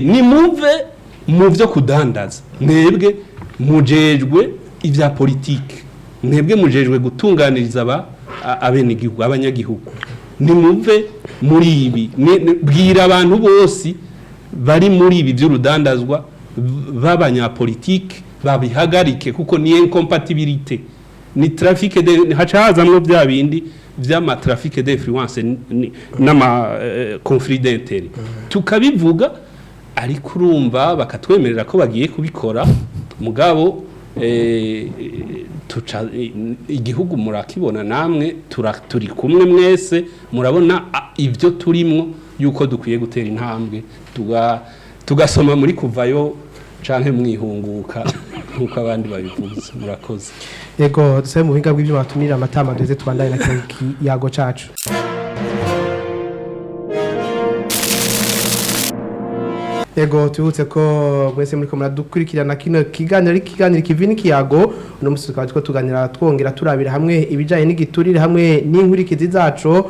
nimuve mu vyo kudandaza mwebwe mujejwe ivya politike mwebwe mujejwe gutunganiriza abanyagihugu nimuve muri ibi bwira abantu bose bari muri ibi by'urudandazwa b'abanyapolitike babihagarike kuko ni incompatibilité ni trafic de hacazamwe bya bindi vy'ama trafic d'influence n'ama conflit d'intérêt tukabivuga ariko urumva bakatwemerera ko bagiye kubikora mugabo igihugu murakibona namwe turi kumwe mwese murabona ivyo turimwo yuko dukwiye gutera intambwe tugasoma muri kuvayo canke mwihunguka nkuko abandi babivuze murakoze yego duse mu buhinga bw'ibyo batumira amatama ndeze tubandanye na yago cacu yego tubutse ko mwese muri ko muradukurikirana kino kiganiro ikivi n'ikiyago uno musi tukaba tuganira twongera turabira hamwe ibijanye n'igiturire hamwe n'inkurikizi zacu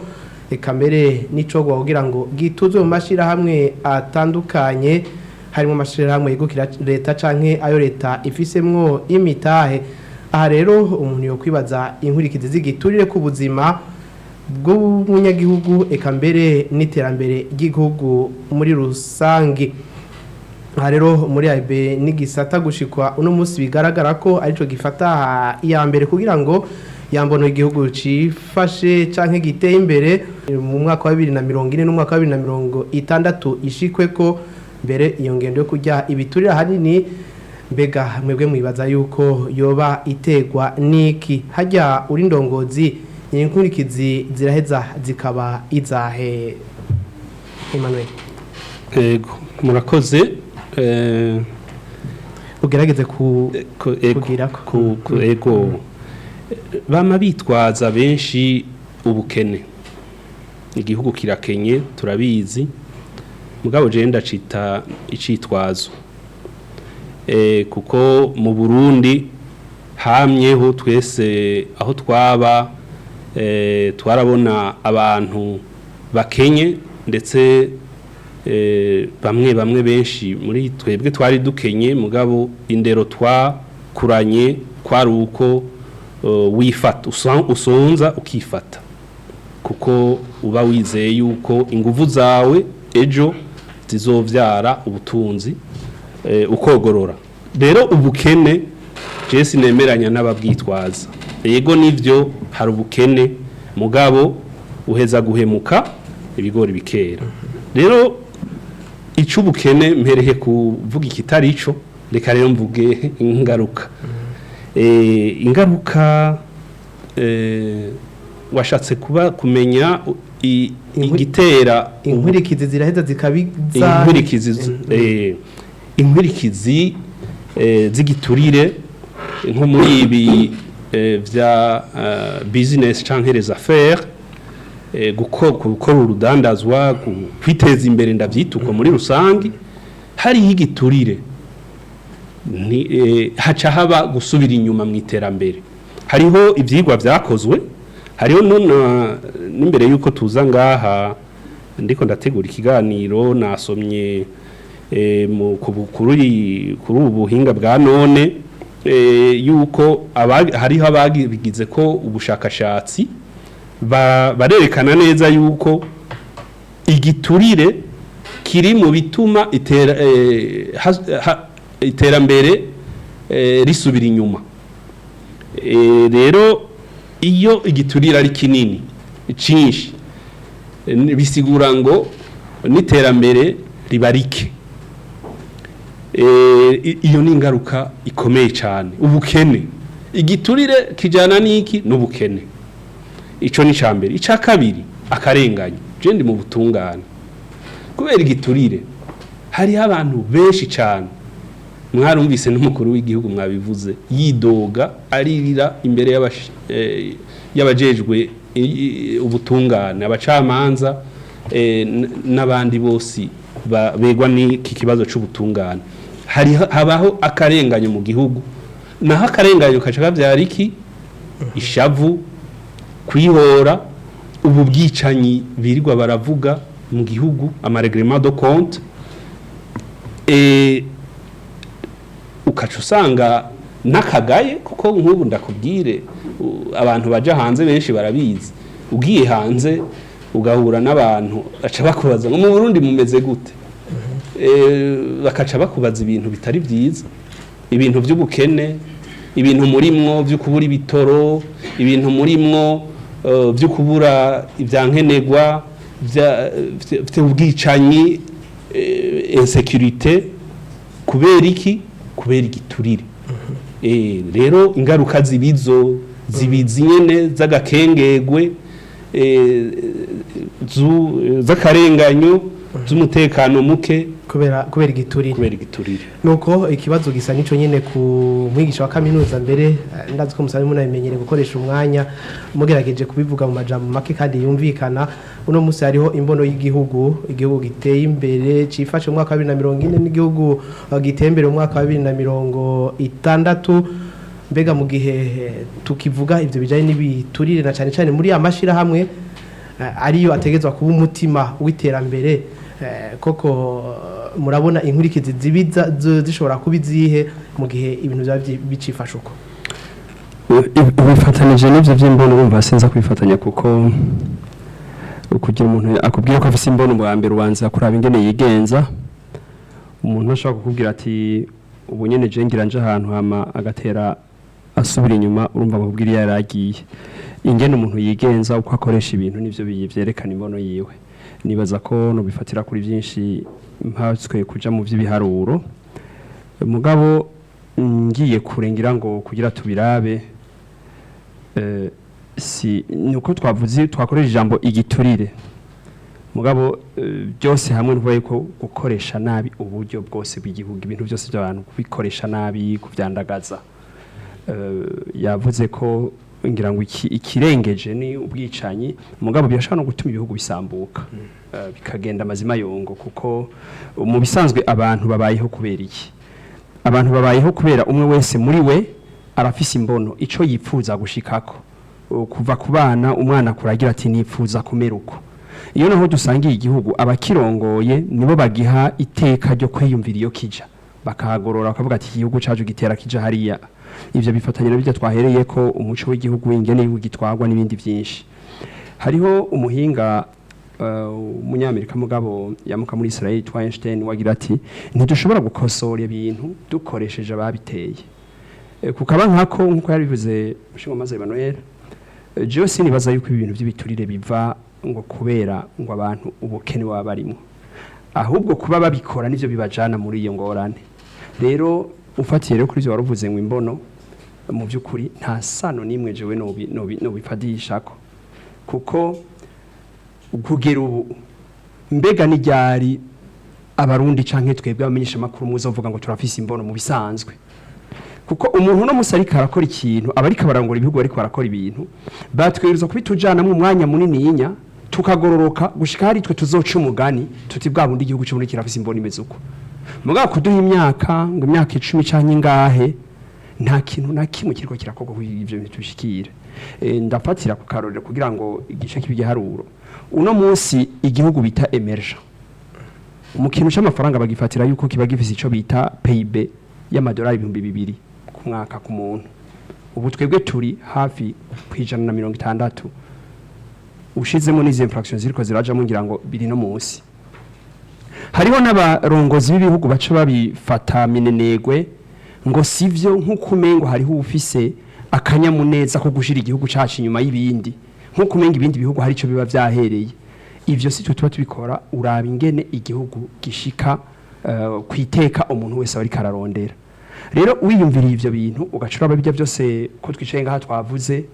eka mbere n'icokogwa kugira ngo gituzwe mu mashirahamwe atandukanye harimo amashirahamwe yegukira leta canke ayo leta ifisemwo imitahe aha rero umuntu yo kwibaza inkurikizi z'igiturire ku buzima bw'umunyagihugu eka mbere n'iterambere ry'igihugu muri rusangi aha rero muri aibe n'igisata gushikwa uno munsi bigaragara ko arico gifata iya mbere kugira ngo yambono igihugu cifashe canke giteye imbere mu mwaka wa 2040 n'umwaka wa 2060 ishikwe ko mbere iyo ngendo yo kujya ibiturira hanini mbega mwebwe mwibaza yuko yoba itegwa niki hajya uri ndongozi inkurikizi ziraheza zikaba izahe Emmanuel ego murakoze ugerageze kugira ko ego bama bitwaza benshi ubukene igihugu kirakenye turabizi mugabo je ndacita icitwazo kuko mu Burundi hamyeho twese aho twaba twarabona abantu bakenye ndetse bamwe benshi muri twebwe twari dukenye mugabo indero twakuranye kwari uko wifata usonza ukifata kuko uba wizeye yuko inguvu zawe ejo zizovyara ubutunzi ukogorora rero ubukene je sinemeranya n'ababwitwaza yego nivyo hari ubukene mugabo uheza guhemuka ibigori bikera rero ico ubukene mperehe kuvuga ikitari ico reka rero mvuge ingaruka ingaruka washatse kuba kumenya igitera inkurikizi ziraheza zikabiza inkurikizi z'igiturire nko muri ibi vya business canke les affaires gukora urudandazwa kwiteza imbere ndavyituko muri rusangi hari igiturire haca haba gusubira inyuma mu iterambere hariho ivyigwa vyakozwe hariho n'imbere yuko tuza ngaha ndiko ndategura ikiganiro nasomye kuri ubu buhinga bwa none yuko hariho abagize ko ubushakashatsi barerekana neza yuko igiturire kiri mu bituma iterambere risubira inyuma rero iyo igiturire ari kinini cinshi bisigura ngo n'iterambere ribarike iyo ni ingaruka ikomeye cyane ubukene igiturire kijana n'iki n'ubukene ico ni cambere ica kabiri akarenganyo je ndi mu butungane kubera igiturire hari abantu benshi cyane mwarumvise n'umukuru w'igihugu mwabivuze yidoga aririra imbere y'abajejwe ubutungane abacamanza n'abandi bose begwa n'iki kibazo c'ubutungane habaho akarenganyo mu gihugu naho akarenganyo kaca kavyara iki ishavu kwihora ubu bwicanyi birirwa baravuga mu gihugu amareglement de compte ukaca usanga nakagaye kuko nk'ubu ndakubwire abantu baja hanze benshi barabizi ugiye hanze ugahura n'abantu aca bakubaza ngo mu Burundi mumeze gute bakaca bakubaza ibintu bitari byiza, ibintu by'ubukene, ibintu murimwo byo kubura ibitoro, ibintu murimwo byo kubura ibyankenegwa by'ubwicanyi, insécurité. Kubera iki? Kubera igiturire. Rero ingaruka zibizi nyene z'agakengegwe, z'akarenganyo, z'umutekano muke kubera igiturire. Nuko ikibazo gisa nico nyene ku mwigisha wa kaminuza mbere ndazi ko musabe munabimenyere gukoresha umwanya mugerageje kubivuga mu majambo make kandi yumvikana. Uno musi hariho imbono y'igihugu giteye imbere cifashe mu mwaka wa 2040 n'igihugu giteye imbere mu mwaka wa 2060. Mbega mu gihe tukivuga ivyo bijanye n'ibiturire na cyane cyane muri amashirahamwe ariyo ategezwa kuba umutima w'iterambere, koko murabona inkurikizi zibiza zishobora kubizihe mu gihe ibintu bicifashe uko? Bifatanije n'ivyo vy'imbono bumva sinza kwifatanya, kuko kugira umuntu akubwira ko afise imbono mu mbere ubanza kuraba ingene yigenza. Umuntu ashaka kukubwira ati ubu nyene je ngira nje ahantu hama agatera asubira inyuma, urumva bakubwira yaragiye. Ingene umuntu yigenza uko akoresha ibintu nivyo byerekana imbono yiwe. Nibaza ko no bifatira kuri byinshi mpatswe kuja mu vy'ibiharuro, mugabo ngiye kurengira ngo kugira tubirabe si nuko twavuze twakoresha ijambo igiturire, mugabo byose hamwe n'uvuye ko gukoresha nabi uburyo bwose bw'igihugu, ibintu byose by'abantu kubikoresha nabi, kuvyandagaza. Yavuze ko ngira ngo ikirengeje ni ubwicanyi, mugabo birashaka no gutuma ibihugu bisambuka bikagenda amazima yongo, kuko mu bisanzwe abantu babayeho kubera iki? Abantu babayeho kubera umwe wese muri we arafise imbono ico yipfuza gushikako. Kuva ku bana umwana kuragira ati nipfuza kumera uko. Iyo naho dusangiye igihugu abakirongoye nibo bagiha iteka ryo kwiyumvira iyo kija, bakahagorora bakavuga ati igihugu cacu gitera kija hariya. Ivyo bifatanye n'ibyo twahereye ko umuco w'igihugu ingene y'ugitwagwa n'ibindi byinshi. Hariho umuhinga umunyamerika mugabo yamuka muri Israel twa Einstein wagira ati ntidushobora gukosora ibintu dukoresheje ababiteye. Kukaba nkako nkuko yabivuze Umushingwamanza Emmanuel, jewe sinibaza yuko ibintu by'ibiturire biva ngo kubera ngo abantu ubukene wabarimo, ahubwo kuba babikora nivyo bibajana muri iyo ngorane. Rero ufatiye rero kuri byo waruvuze ngo imbono mu byukuri nta sano nimwe jewe no bipadishako, kuko kugera ubu mbega n'iryari abarundi canke twebwe abamenyesha makuru muzovuga ngo turafise imbono mu bisanzwe. Kuko umuntu no musarika arakora ikintu abarika barangora ibihugu bariko barakora ibintu batweruza kubitujana mu mwanya munini yinya tukagororoka gushika hari twe tuzoca umugani tuti bwa bundi igihugu cyo muri kirafise imbono imeze uko. Muga kuduha imyaka ngo imyaka 10 canke ngahe nta kintu na kimwe kiriko kirakorwa ku ivyo bitushikire. Ndafatira ku karorero kugira ngo igice kibiharuro. Uno munsi igihugu bita emerge mu kintu cy'amafaranga bagifatira yuko kiba gifise ico bita PIB y'amadolari 200 ku mwaka ku muntu. Ubu twebwe turi hafi kwijana na 60 ushizemo n'izi infraction ziriko ziraja mu ngira ngo biri no munsi. Hariho n'abarongozi b'ibihugu baca babifata minenegwe ngo sivyo nk'ukumengo hariho ufise akanyamuneza ko gushira igihugu cacu inyuma y'ibindi, nk'ukumenga ibindi bihugu hari ico biba vyahereye. Ivyo si tuba tubikora uraba ingene igihugu gishika kwiteka umuntu wese ari kararondera. Rero wiyumviriye ivyo bintu ugacura ababijya byose ko twicaye ngaha twavuze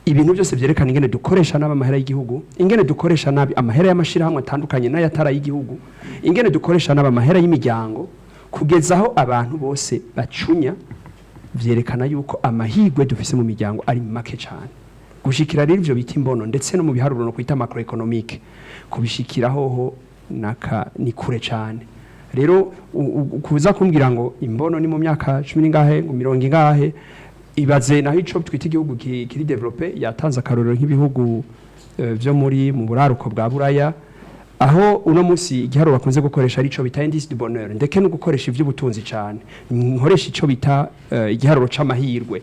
ibintu byose byerekana ingene dukoresha nabi amahera y'igihugu, ingene dukoresha nabi amahera y'amashirahamwe atandukanye n'ayatara y'igihugu, ingene dukoresha nabi amahera y'imiryango, kugezaho abantu bose bacunya. Vyerekana yuko amahigwe dufise mu miryango ari make cyane. Gushikira rero ivyo bita imbono ndetse no mu biharuro no kwita macroeconomique kubishikiraho ho naka ni kure cyane. Rero kuza kumbwira ngo imbono ni mu myaka 10 ngahe ngo 70 ngahe, ibaze naho ico twita igihugu kiri developer yatanze akarorero nk'ibihugu byo muri mu buraruko bwa Buraya, aho uno munsi igiharuro bakunze gukoresha ari ico bita indice du bonheur, ndeke no gukoresha ivy'ubutunzi cyane, nkoresha ico bita igiharuro c'amahirwe.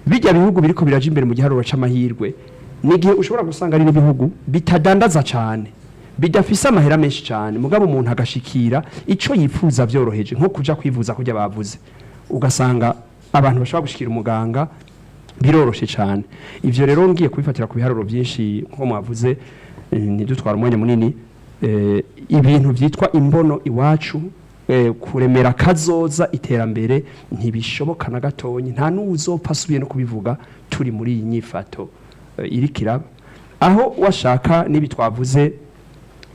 Bijya bihugu biriko biraje imbere mu giharuro c'amahirwe nigihe ushobora gusanga ari n'ibihugu bitadandaza cyane bidafise amahera menshi cyane mugabo umuntu agashikira ico yifuza byoroheje nko kuja kwivuza kujya bavuze ugasanga abantu bashobora gushikira umuganga biroroshe cyane ivyo rero ngiye kubifatira ku biharuro byinshi nko mwavuze nidutwara umwanya munini ibintu vyitwa imbono iwacu kuremera kazoza iterambere ntibishoboka na gatonyi nta n'uzopfa asubiye no kubivuga turi muri iyi nyifato iri kiraba aho washaka nibi twavuze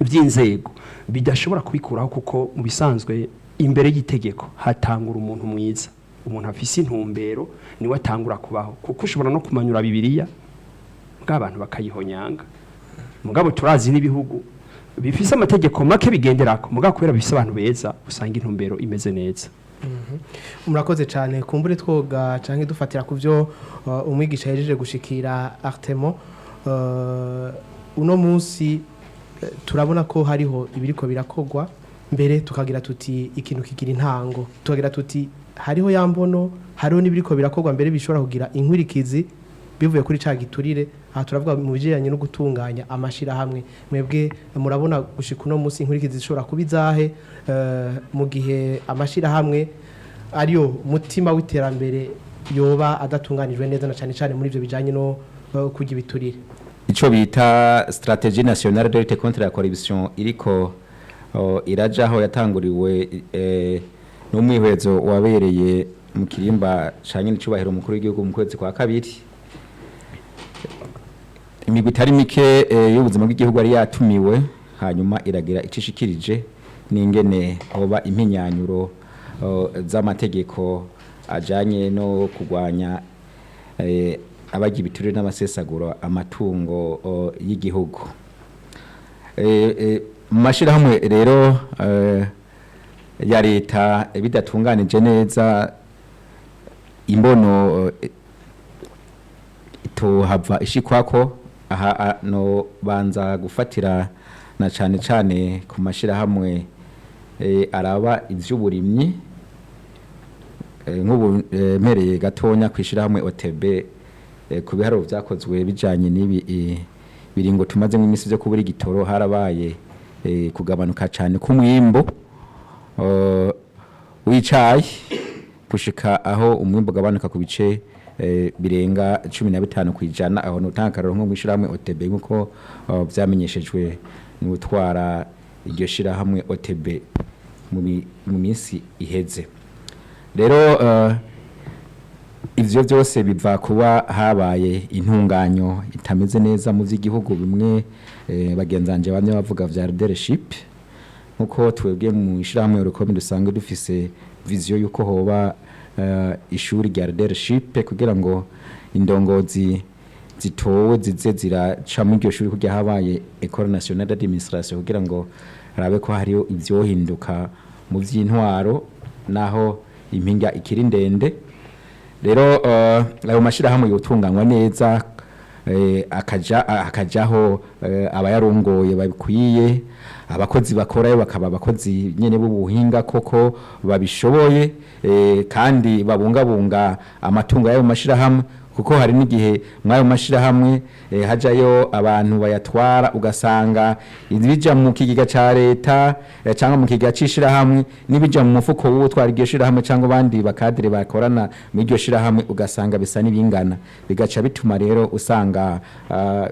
by'inzego bidashobora kubikuraho kuko mu bisanzwe imbere y'itegeko hatangura umuntu mwiza umuntu afise intumbero niwe atangura kubaho kuko ushobora no kumanyura bibiliya bw'abantu bakayihonyanga mugabo turazi n'ibihugu bifise amategeko make bigenderako mugabo kubera bifise abantu beza usanga intumbero imeze neza. Murakoze cyane kumbure twoga canke dufatira kuvyo umwigisha yejeje gushikira Arthémon uno munsi turabona ko hariho ibiriko birakogwa mbere tukagira tuti ikintu kigira intango tukagira tuti hariho yambono hariho nibiriko birakogwa mbere bishobora kugira inkwirikizi bivuye kuri ca giturire aha turavuga mu bijyanye no gutunganya amashirahamwe mwebwe murabona gushika uno munsi inkwirikizi zishobora kubizahe mu gihe amashirahamwe ariyo mutima w'iterambere yoba adatunganijwe neza na cyane muri ivyo bijanye no kujya ibiturire ico bita stratégie nationale de lutte contre la corruption iriko irajaho yatanguriwe n'umwihwezo wabereye mu kirimba canye n'icubahiro umukuru w'igihugu mu kwezi kwa kabiri imigwi itari mike y'ubuzima bw'igihugu ari yatumiwe hanyuma iragira icishikirije n'ingene hoba impinyanyuro z'amategeko ajanye no kugwanya abagira ibiturire n'abasesagura amatungo y'igihugu mu mashirahamwe rero ya leta bidatunganije neza imbono itohava ishikwako aha no banza gufatira na cane ku mashirahamwe araba ivy'uburimyi nk'ubu mereye gatonya kwishirahamwe OTB ku biharuro vyakozwe bijanye n'ibi biringo tumaze mu imisi byo kubura igitoro harabaye kugabanuka cyane ku mwimbo w'icayi gushika aho umwimbo gabanuka ku bice birenga 15 kwijana aho notankararo nko mwishirahamwe OTB nkuko vyamenyeshejwe n'utwara iryo shirahamwe OTB mu minsi iheze rero ivyo byose biva kuba habaye intunganyo itameze neza mu vy'igihugu bimwe bagenzanje bamwe bavuga vya leadership nkuko twebwe mu ishirahamwe urukombe dusanga dufise vision yuko hoba ishuri rya leadership kugira ngo indongozi zitowe zize ziraca mu iryo shuri kugira habaye École Nationale d'Administration kugira ngo rabe ko hariyo ivyohinduka mu vy'intwaro naho impinga ikiri ndende rero ayo mashirahamwe yotunganywa neza akajaho abayarongoye babikwiye abakozi bakorayo bakaba abakozi nyene b'ubuhinga koko babishoboye kandi babungabunga amatungo y'ayo mashirahamwe kuko hari n'igihe mwayo mashirahamwe hajayo abantu bayatwara ugasanga ibija mu kigiga ca leta cyangwa mu kigiga cishirahamwe nibija mu mufuko w'utwara iryo shirahamwe cyangwa bandi bakadire bakorana mu iryo shirahamwe ugasanga bisa nibingana bigaca bituma rero usanga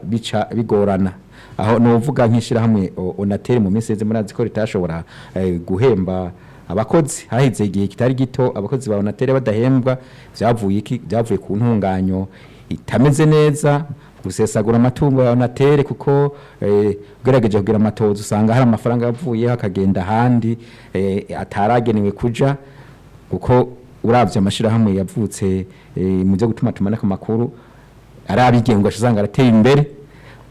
bica bigorana aho novuga nk'ishirahamwe onatere mu miseze murazi ko ritashobora guhemba abakozi hahize igihe kitari gito abakozi ba onatere badahembwa byavuye ku ntunganyo itameze neza gusesagura amatungo ya onatere kuko ugerageje kugira amatozo usanga hari amafaranga yavuye hakagenda handi ataragenewe kuja kuko uravye amashirahamwe yavutse mu byo gutuma tumanaka makuru arabigenga usanga arateye imbere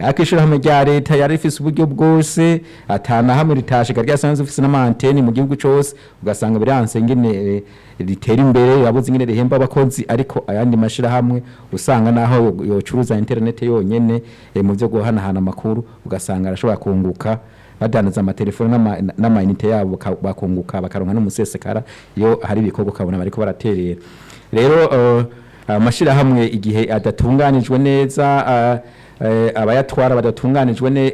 akishirahamwe rya leta yari ifise uburyo bwose atana hamwe ritashika ryasanze ufise n'amanteni mu gihugu cyose ugasanga biranse ngene ritera imbere yabuze ingene rihemba abakozi ariko ayandi mashirahamwe usanga naho yocuruza internet yonyene mu byo guhanahana amakuru ugasanga arashobora kunguka badandaza amatelefone n'amayinite yabo bakunguka bakaronka n'umusesekara iyo hari ibikorwa kabona bariko baraterera rero amashirahamwe igihe adatunganijwe neza abayatwara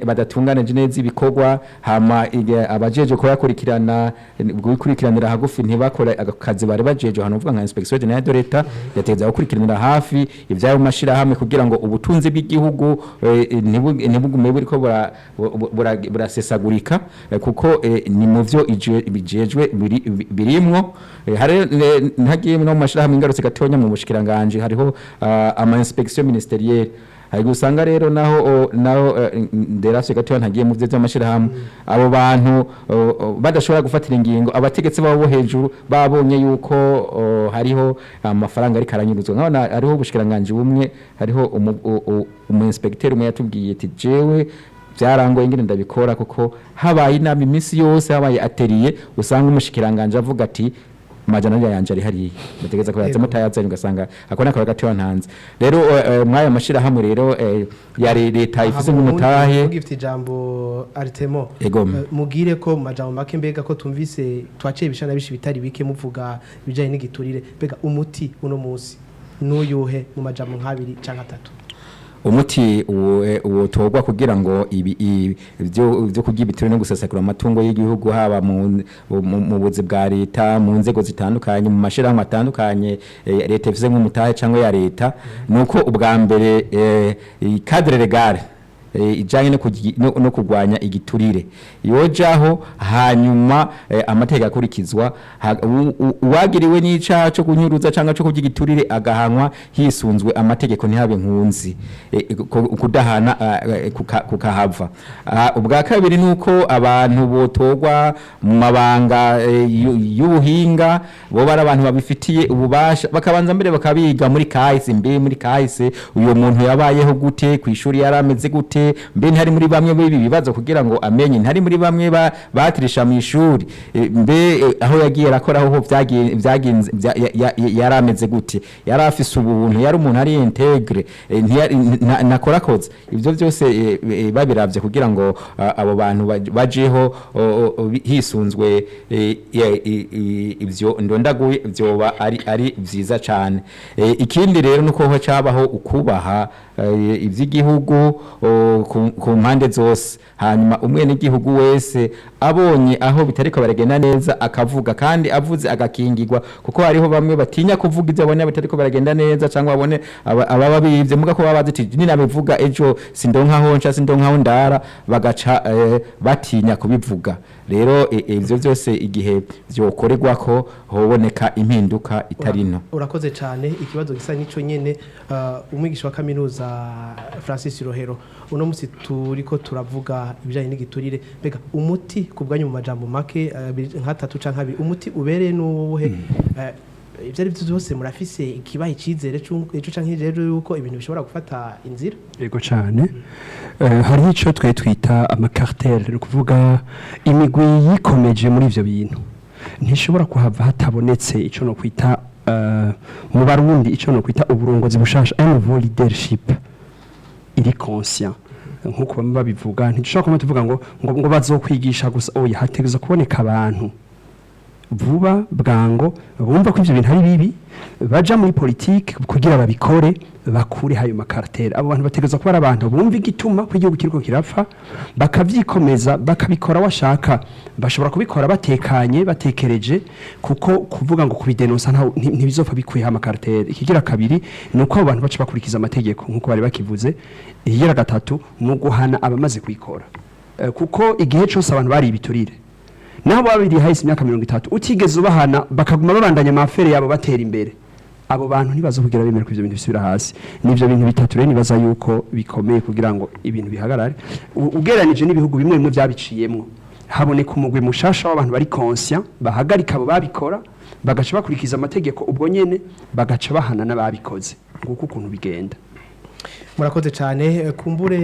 badatunganije neza ibikorwa hama abajeje ko yakurikirana gukurikiranira hagufi ntibakora akazi bari bajeje hano uvuga nka inspection generale de Reta yateza gukurikiranira hafi ivyayo mashirahamwe kugira ngo ubutunzi bw'igihugu ntibugume buriko burasesagurika kuko ni muvyo bijejwe birimwo hari ntagiye no mashirahamwe ingarutse gatonya mu bushikiranganje hariho ama inspection ministerielle hari gusanga rero naho nderashe gatoya ntagiye mu byo by'amashirahamwe abo bantu badashobora gufatira ingingo abategetsi babo hejuru babonye yuko hariho amafaranga ari karanyuruzwa nkabona hariho ubushikiranganje bumwe hariho umu inspecteur umwe yatubwiye ati jewe byarangoye ingene ndabikora kuko habaye inama iminsi yose habaye atelier usanga umushikiranganje avuga ati majana yanje ari hari bategeza ko yatsemo tayazanye ugasanga akona akora gati wantanze rero mwaya mashira hamwe rero ya Reta ifise nk'umutahe ugifite ijambo Arthémon mugire ko majambo make mbega ko tumvise twaciye bishana bishi bitari bike muvuga bijanye n'igiturire mbega umuti uno munsi n'uyuhe mu majambo nk'abiri canke atatu umuti uwo togwa kugira ngo ibyo kugibitura no gusesakura amatungo y'igihugu haba mu buzi bwa Reta mu nzego zitandukanye mu mashirahamwe atandukanye Reta ifise nk'umutahe cyangwa ya Reta nuko ubwa mbere cadre legal ijanye no kugwanya igiturire yojaho hanyuma amategeko akurikizwa uwagiriwe n'icaha cyo kunyuruza cyangwa cyo kugiturire agahanwa hisunzwe amategeko ntihabe nkunzi kudahana kukahava ubwa kabiri nuko abantu botogwa mu mabanga y'ubuhinga bo bara abantu babifitiye ububasha bakabanza mbere bakabiga muri kahise uyo muntu yabayeho gute kwishuri yarameze gute mbe ntari muri bamwe bibi bibazo kugira ngo amenye ntari muri bamwe batirisha mu ishuri mbe aho yagiye rakoraho ho byaginze yarameze gute yarafise ubuntu yari umuntu ari integre nakorakoze ivyo byose babiravye kugira ngo abo bantu bajeho hisunzwe ivyo ndondaguye vyoba ari vyiza cyane ikindi rero nuko ho cabaho ukubaha ivy'igihugu ku mpande zose hanyuma umwene igihugu wese abonye aho bitariko baragenda neza akavuga kandi avuze agakingirwa kuko hariho bamwe batinya kuvuga ivyo abone bitariko baragenda neza cyangwa abone ababa bivye muga ko babazi ati ninabivuga ejo sindonkaho nca sindonkaho ndara bagaca batinya kubivuga rero ivyo byose igihe byokorerwa ko hoboneka impinduka itarino urakoze cyane ikibazo gisa nico nyene umwigisha wa kaminuza Francis Rohero uno musi turiko turavuga ibijanye n'igiturire mbega umuti kubwanyu mu majambo make nk'atatu canke abiri umuti ubereye n'ubuhe ivyo ari byo byose murafise ikibaye cizere ejo canke rero yuko ibintu bishobora gufata inzira yego cyane hari ico twita amakartel no kuvuga imigwi yikomeje muri ivyo bintu ntishobora kuhava hatabonetse ico no kwita mu Barundi ico no kwita uburongozi bushasha un leadership iri conscient nkuko bamwe babivuga ntishobora kuma tuvuga ngo bazokwigisha gusa oya hategeza kuboneka abantu vuba bwango bumva ko ivyo bintu ari bibi baja muri politique kugira babikore bakure hayo makartel abo bantu bategeza kuba abantu bumva igituma ku gihugu kiriko kirapfa bakavyikomeza bakabikora washaka bashobora kubikora batekanye batekereje kuko kuvuga ngo kubidenonsa ntibizopfa bikwiha amakartel ikigira kabiri nuko abo bantu baca bakurikiza amategeko nkuko bari bakivuze ikigira gatatu no guhana abamaze kwikora kuko igihe cyose abantu bari ibiturire nabo babiri hahise imyaka 30 utigeze ubahana bakaguma babandanya amafere yabo batera imbere abo bantu ntibazo kugira bemera ko ivyo bintu bisubira hasi nivyo bintu bitatu rero nibaza yuko bikomeye kugira ngo ibintu bihagarare ugeranije n'ibihugu bimwe bimwe byabiciyemwo haboneka umugwe mushasha w'abantu bari conscient bahagarika abo babikora bagaca bakurikiza amategeko ubwo nyene bagaca bahana n'ababikoze nguko ukuntu bigenda murakoze cyane kumbure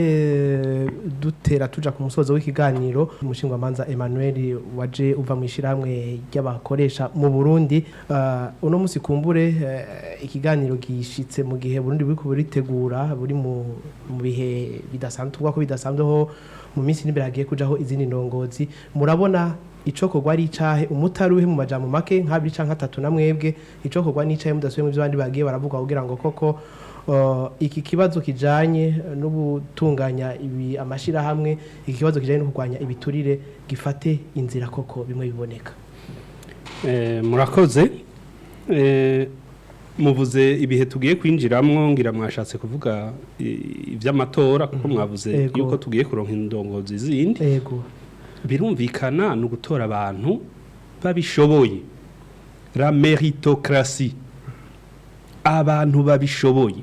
dutera tuja ku musozo w'ikiganiro Umushingwamanza Emmanuel waje uva mu ishirahamwe ry'abakoresha mu Burundi uno musi kumbure ikiganiro gishitse mu gihe Burundi buri kuburitegura buri mu bihe bidasanzwe ko bidasanzweho mu minsi n'imbere hagiye kujaho izindi ndongozi murabona Icokogwa ari icahe umutaruhe mu majambo make nk'abiri canke atatu namwebwe Icokogwa ni icahe mudasuye mu byo bandi bagiye baravuga kugira ngo koko iki kibazo kijanye no gutunganya ibi amashirahamwe, iki kibazo kijanye no kurwanya ibiturire gifate inzira koko bimwe biboneka? Murakoze. Muvuze ibihe tugiye kwinjiramwo, ngira mwashatse kuvuga ivy'amatora kuko mwavuze yuko tugiye kuronka indongozi zindi. Yego. Birumvikana no gutora abantu babishoboye, la méritocratie, abantu babishoboye,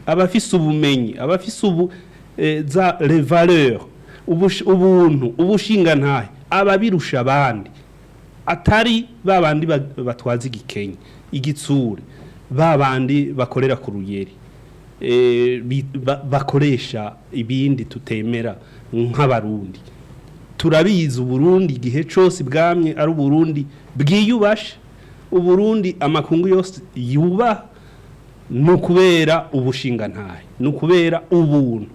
abafise ubumenyi, abafise za les valeurs, ubuntu, ubushingantahe, ababirusha abandi, atari babandi batwaza igikenye, igitsure, babandi bakorera ku ruyeri, bakoresha ibindi tutemera nk'abarundi. Turabizi Burundi igihe cyose bwamye ari Burundi bwiyubashe, Burundi amakungu yose yuba, no kubera ubushingantahe, no kubera ubuntu.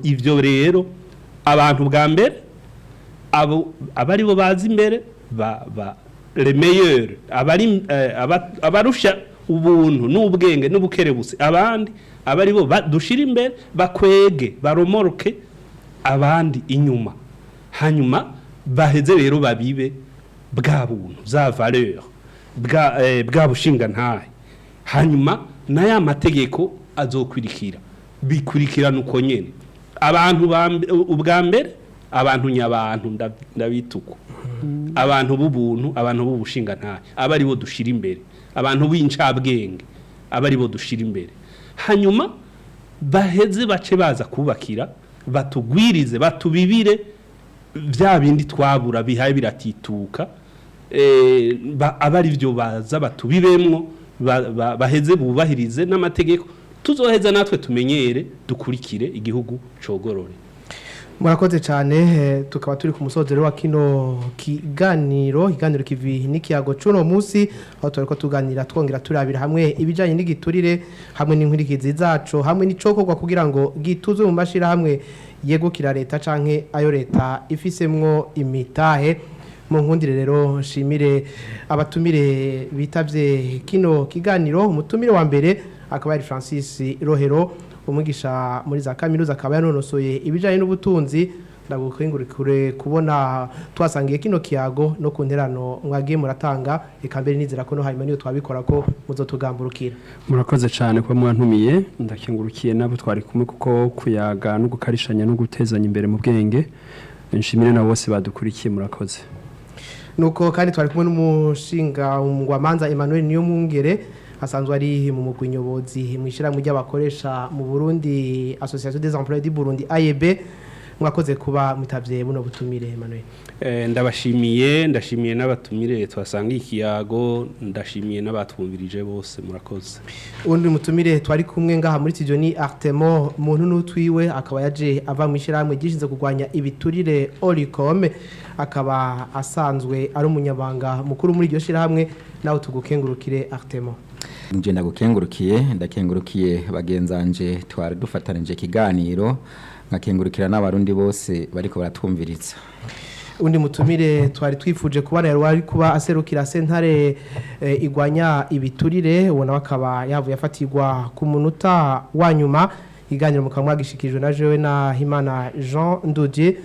Ivyo rero abantu bwa mbere abari bo bazi imbere les meilleurs, abarusha ubuntu n'ubwenge n'ubukerebutsi, abandi abari bo dushira imbere, bakwege baromoroke abandi inyuma, hanyuma baheze rero babibe bwa buntu, za valeur, bwa bushingantahe, hanyuma n'aya mategeko azokurikira bikurikirana uko nyene. Abantu ubwa mbere, abantu nyabantu ndabituko, abantu b'ubuntu, abantu b'ubushingantahe, abari bo dushira imbere, abantu b'incabwenge, abari bo dushira imbere, hanyuma baheze bace baza kubakira, batugwirize, batubibire vya bindi twabura bihaye biratituka, abari byo baza batubibemwo, baheze bubahirize n'amategeko, tuzoheza natwe tumenyere, dukurikire igihugu cogorore. Murakoze cyane. Tukaba turi ku musozero wa kino kiganiro kivi n'ikiyago cuno munsi, aho turiko tuganira twongera turabira hamwe ibijanye n'igiturire hamwe n'inkurikizi zaco hamwe n'icokogwa kugira ngo gituzwe mu mashirahamwe yegukira leta canke ayo leta ifisemwo imitahe. Mu nkundire rero nshimire abatumire bitavye kino kiganiro. Umutumire wa mbere akaba ari Francis Rohero, umwigisha muri za kaminuza, akaba yanonosoye ibijanye n'ubutunzi. Ndagukengurikure kubona twasangiye kino kiyago no ku nterano mwagiye muratanga, eka mbere nizera ko no hanyuma niyo twabikora ko muzotugamburukira. Murakoze cyane ko mwantumiye, ndakengurukiye nabo twari kumwe kuko kuyaga no gukarishanya no gutezanya imbere mu bwenge. Nshimire na bose badukurikiye, murakoze. Nuko kandi twari kumwe n'Umushingwamanza Emmanuel Niyomwungere, asanzwe ari mu mugwi nyobozi mw'ishirahamwe ry'abakoresha mu Burundi, Association des employés du Burundi AEB. Mwakoze kuba mutavye buno butumire Emmanuel. Ndashimiye n'abatumire twasangiye ikiyago, ndashimiye n'abatwumvirije bose, murakoze. Undi mutumire twari kumwe ngaha muri Burundi Arthémon Muntunutwiwe, akaba yaje ava mu ishirahamwe gishinze kurwanya ibiturire Oricom, akaba asanzwe ari umunyabanga mukuru muri iryo shirahamwe. Nawe tugukengurukire Arthémon. Nje ndakengurukiye bagenzanje twari dufatanije kiganiro, nkakengurukira n'abarundi bose bariko baratwumviritsa. Undi mutumire twari twifuje kubana yari wari kuba aserukira sentare igwanya ibiturire, ubona bakaba yavuye afatirwa ku munota wa nyuma. Ikiganiro mukaba mwagishikijwe na jewe na Himana Jean Nduje,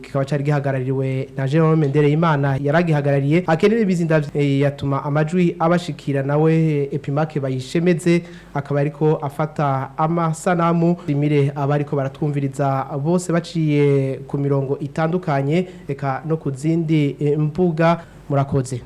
kikaba cyari gihagarariwe na Jerome Ndereyimana yaragihagarariye. Akenere bizinda yatuma amajwi abashikira, nawe Epimake bayishemeze akaba ariko afata amasanamu. Rimire abariko baratwumviriza bose baciye ku mirongo itandukanye eka no ku zindi mbuga, murakoze.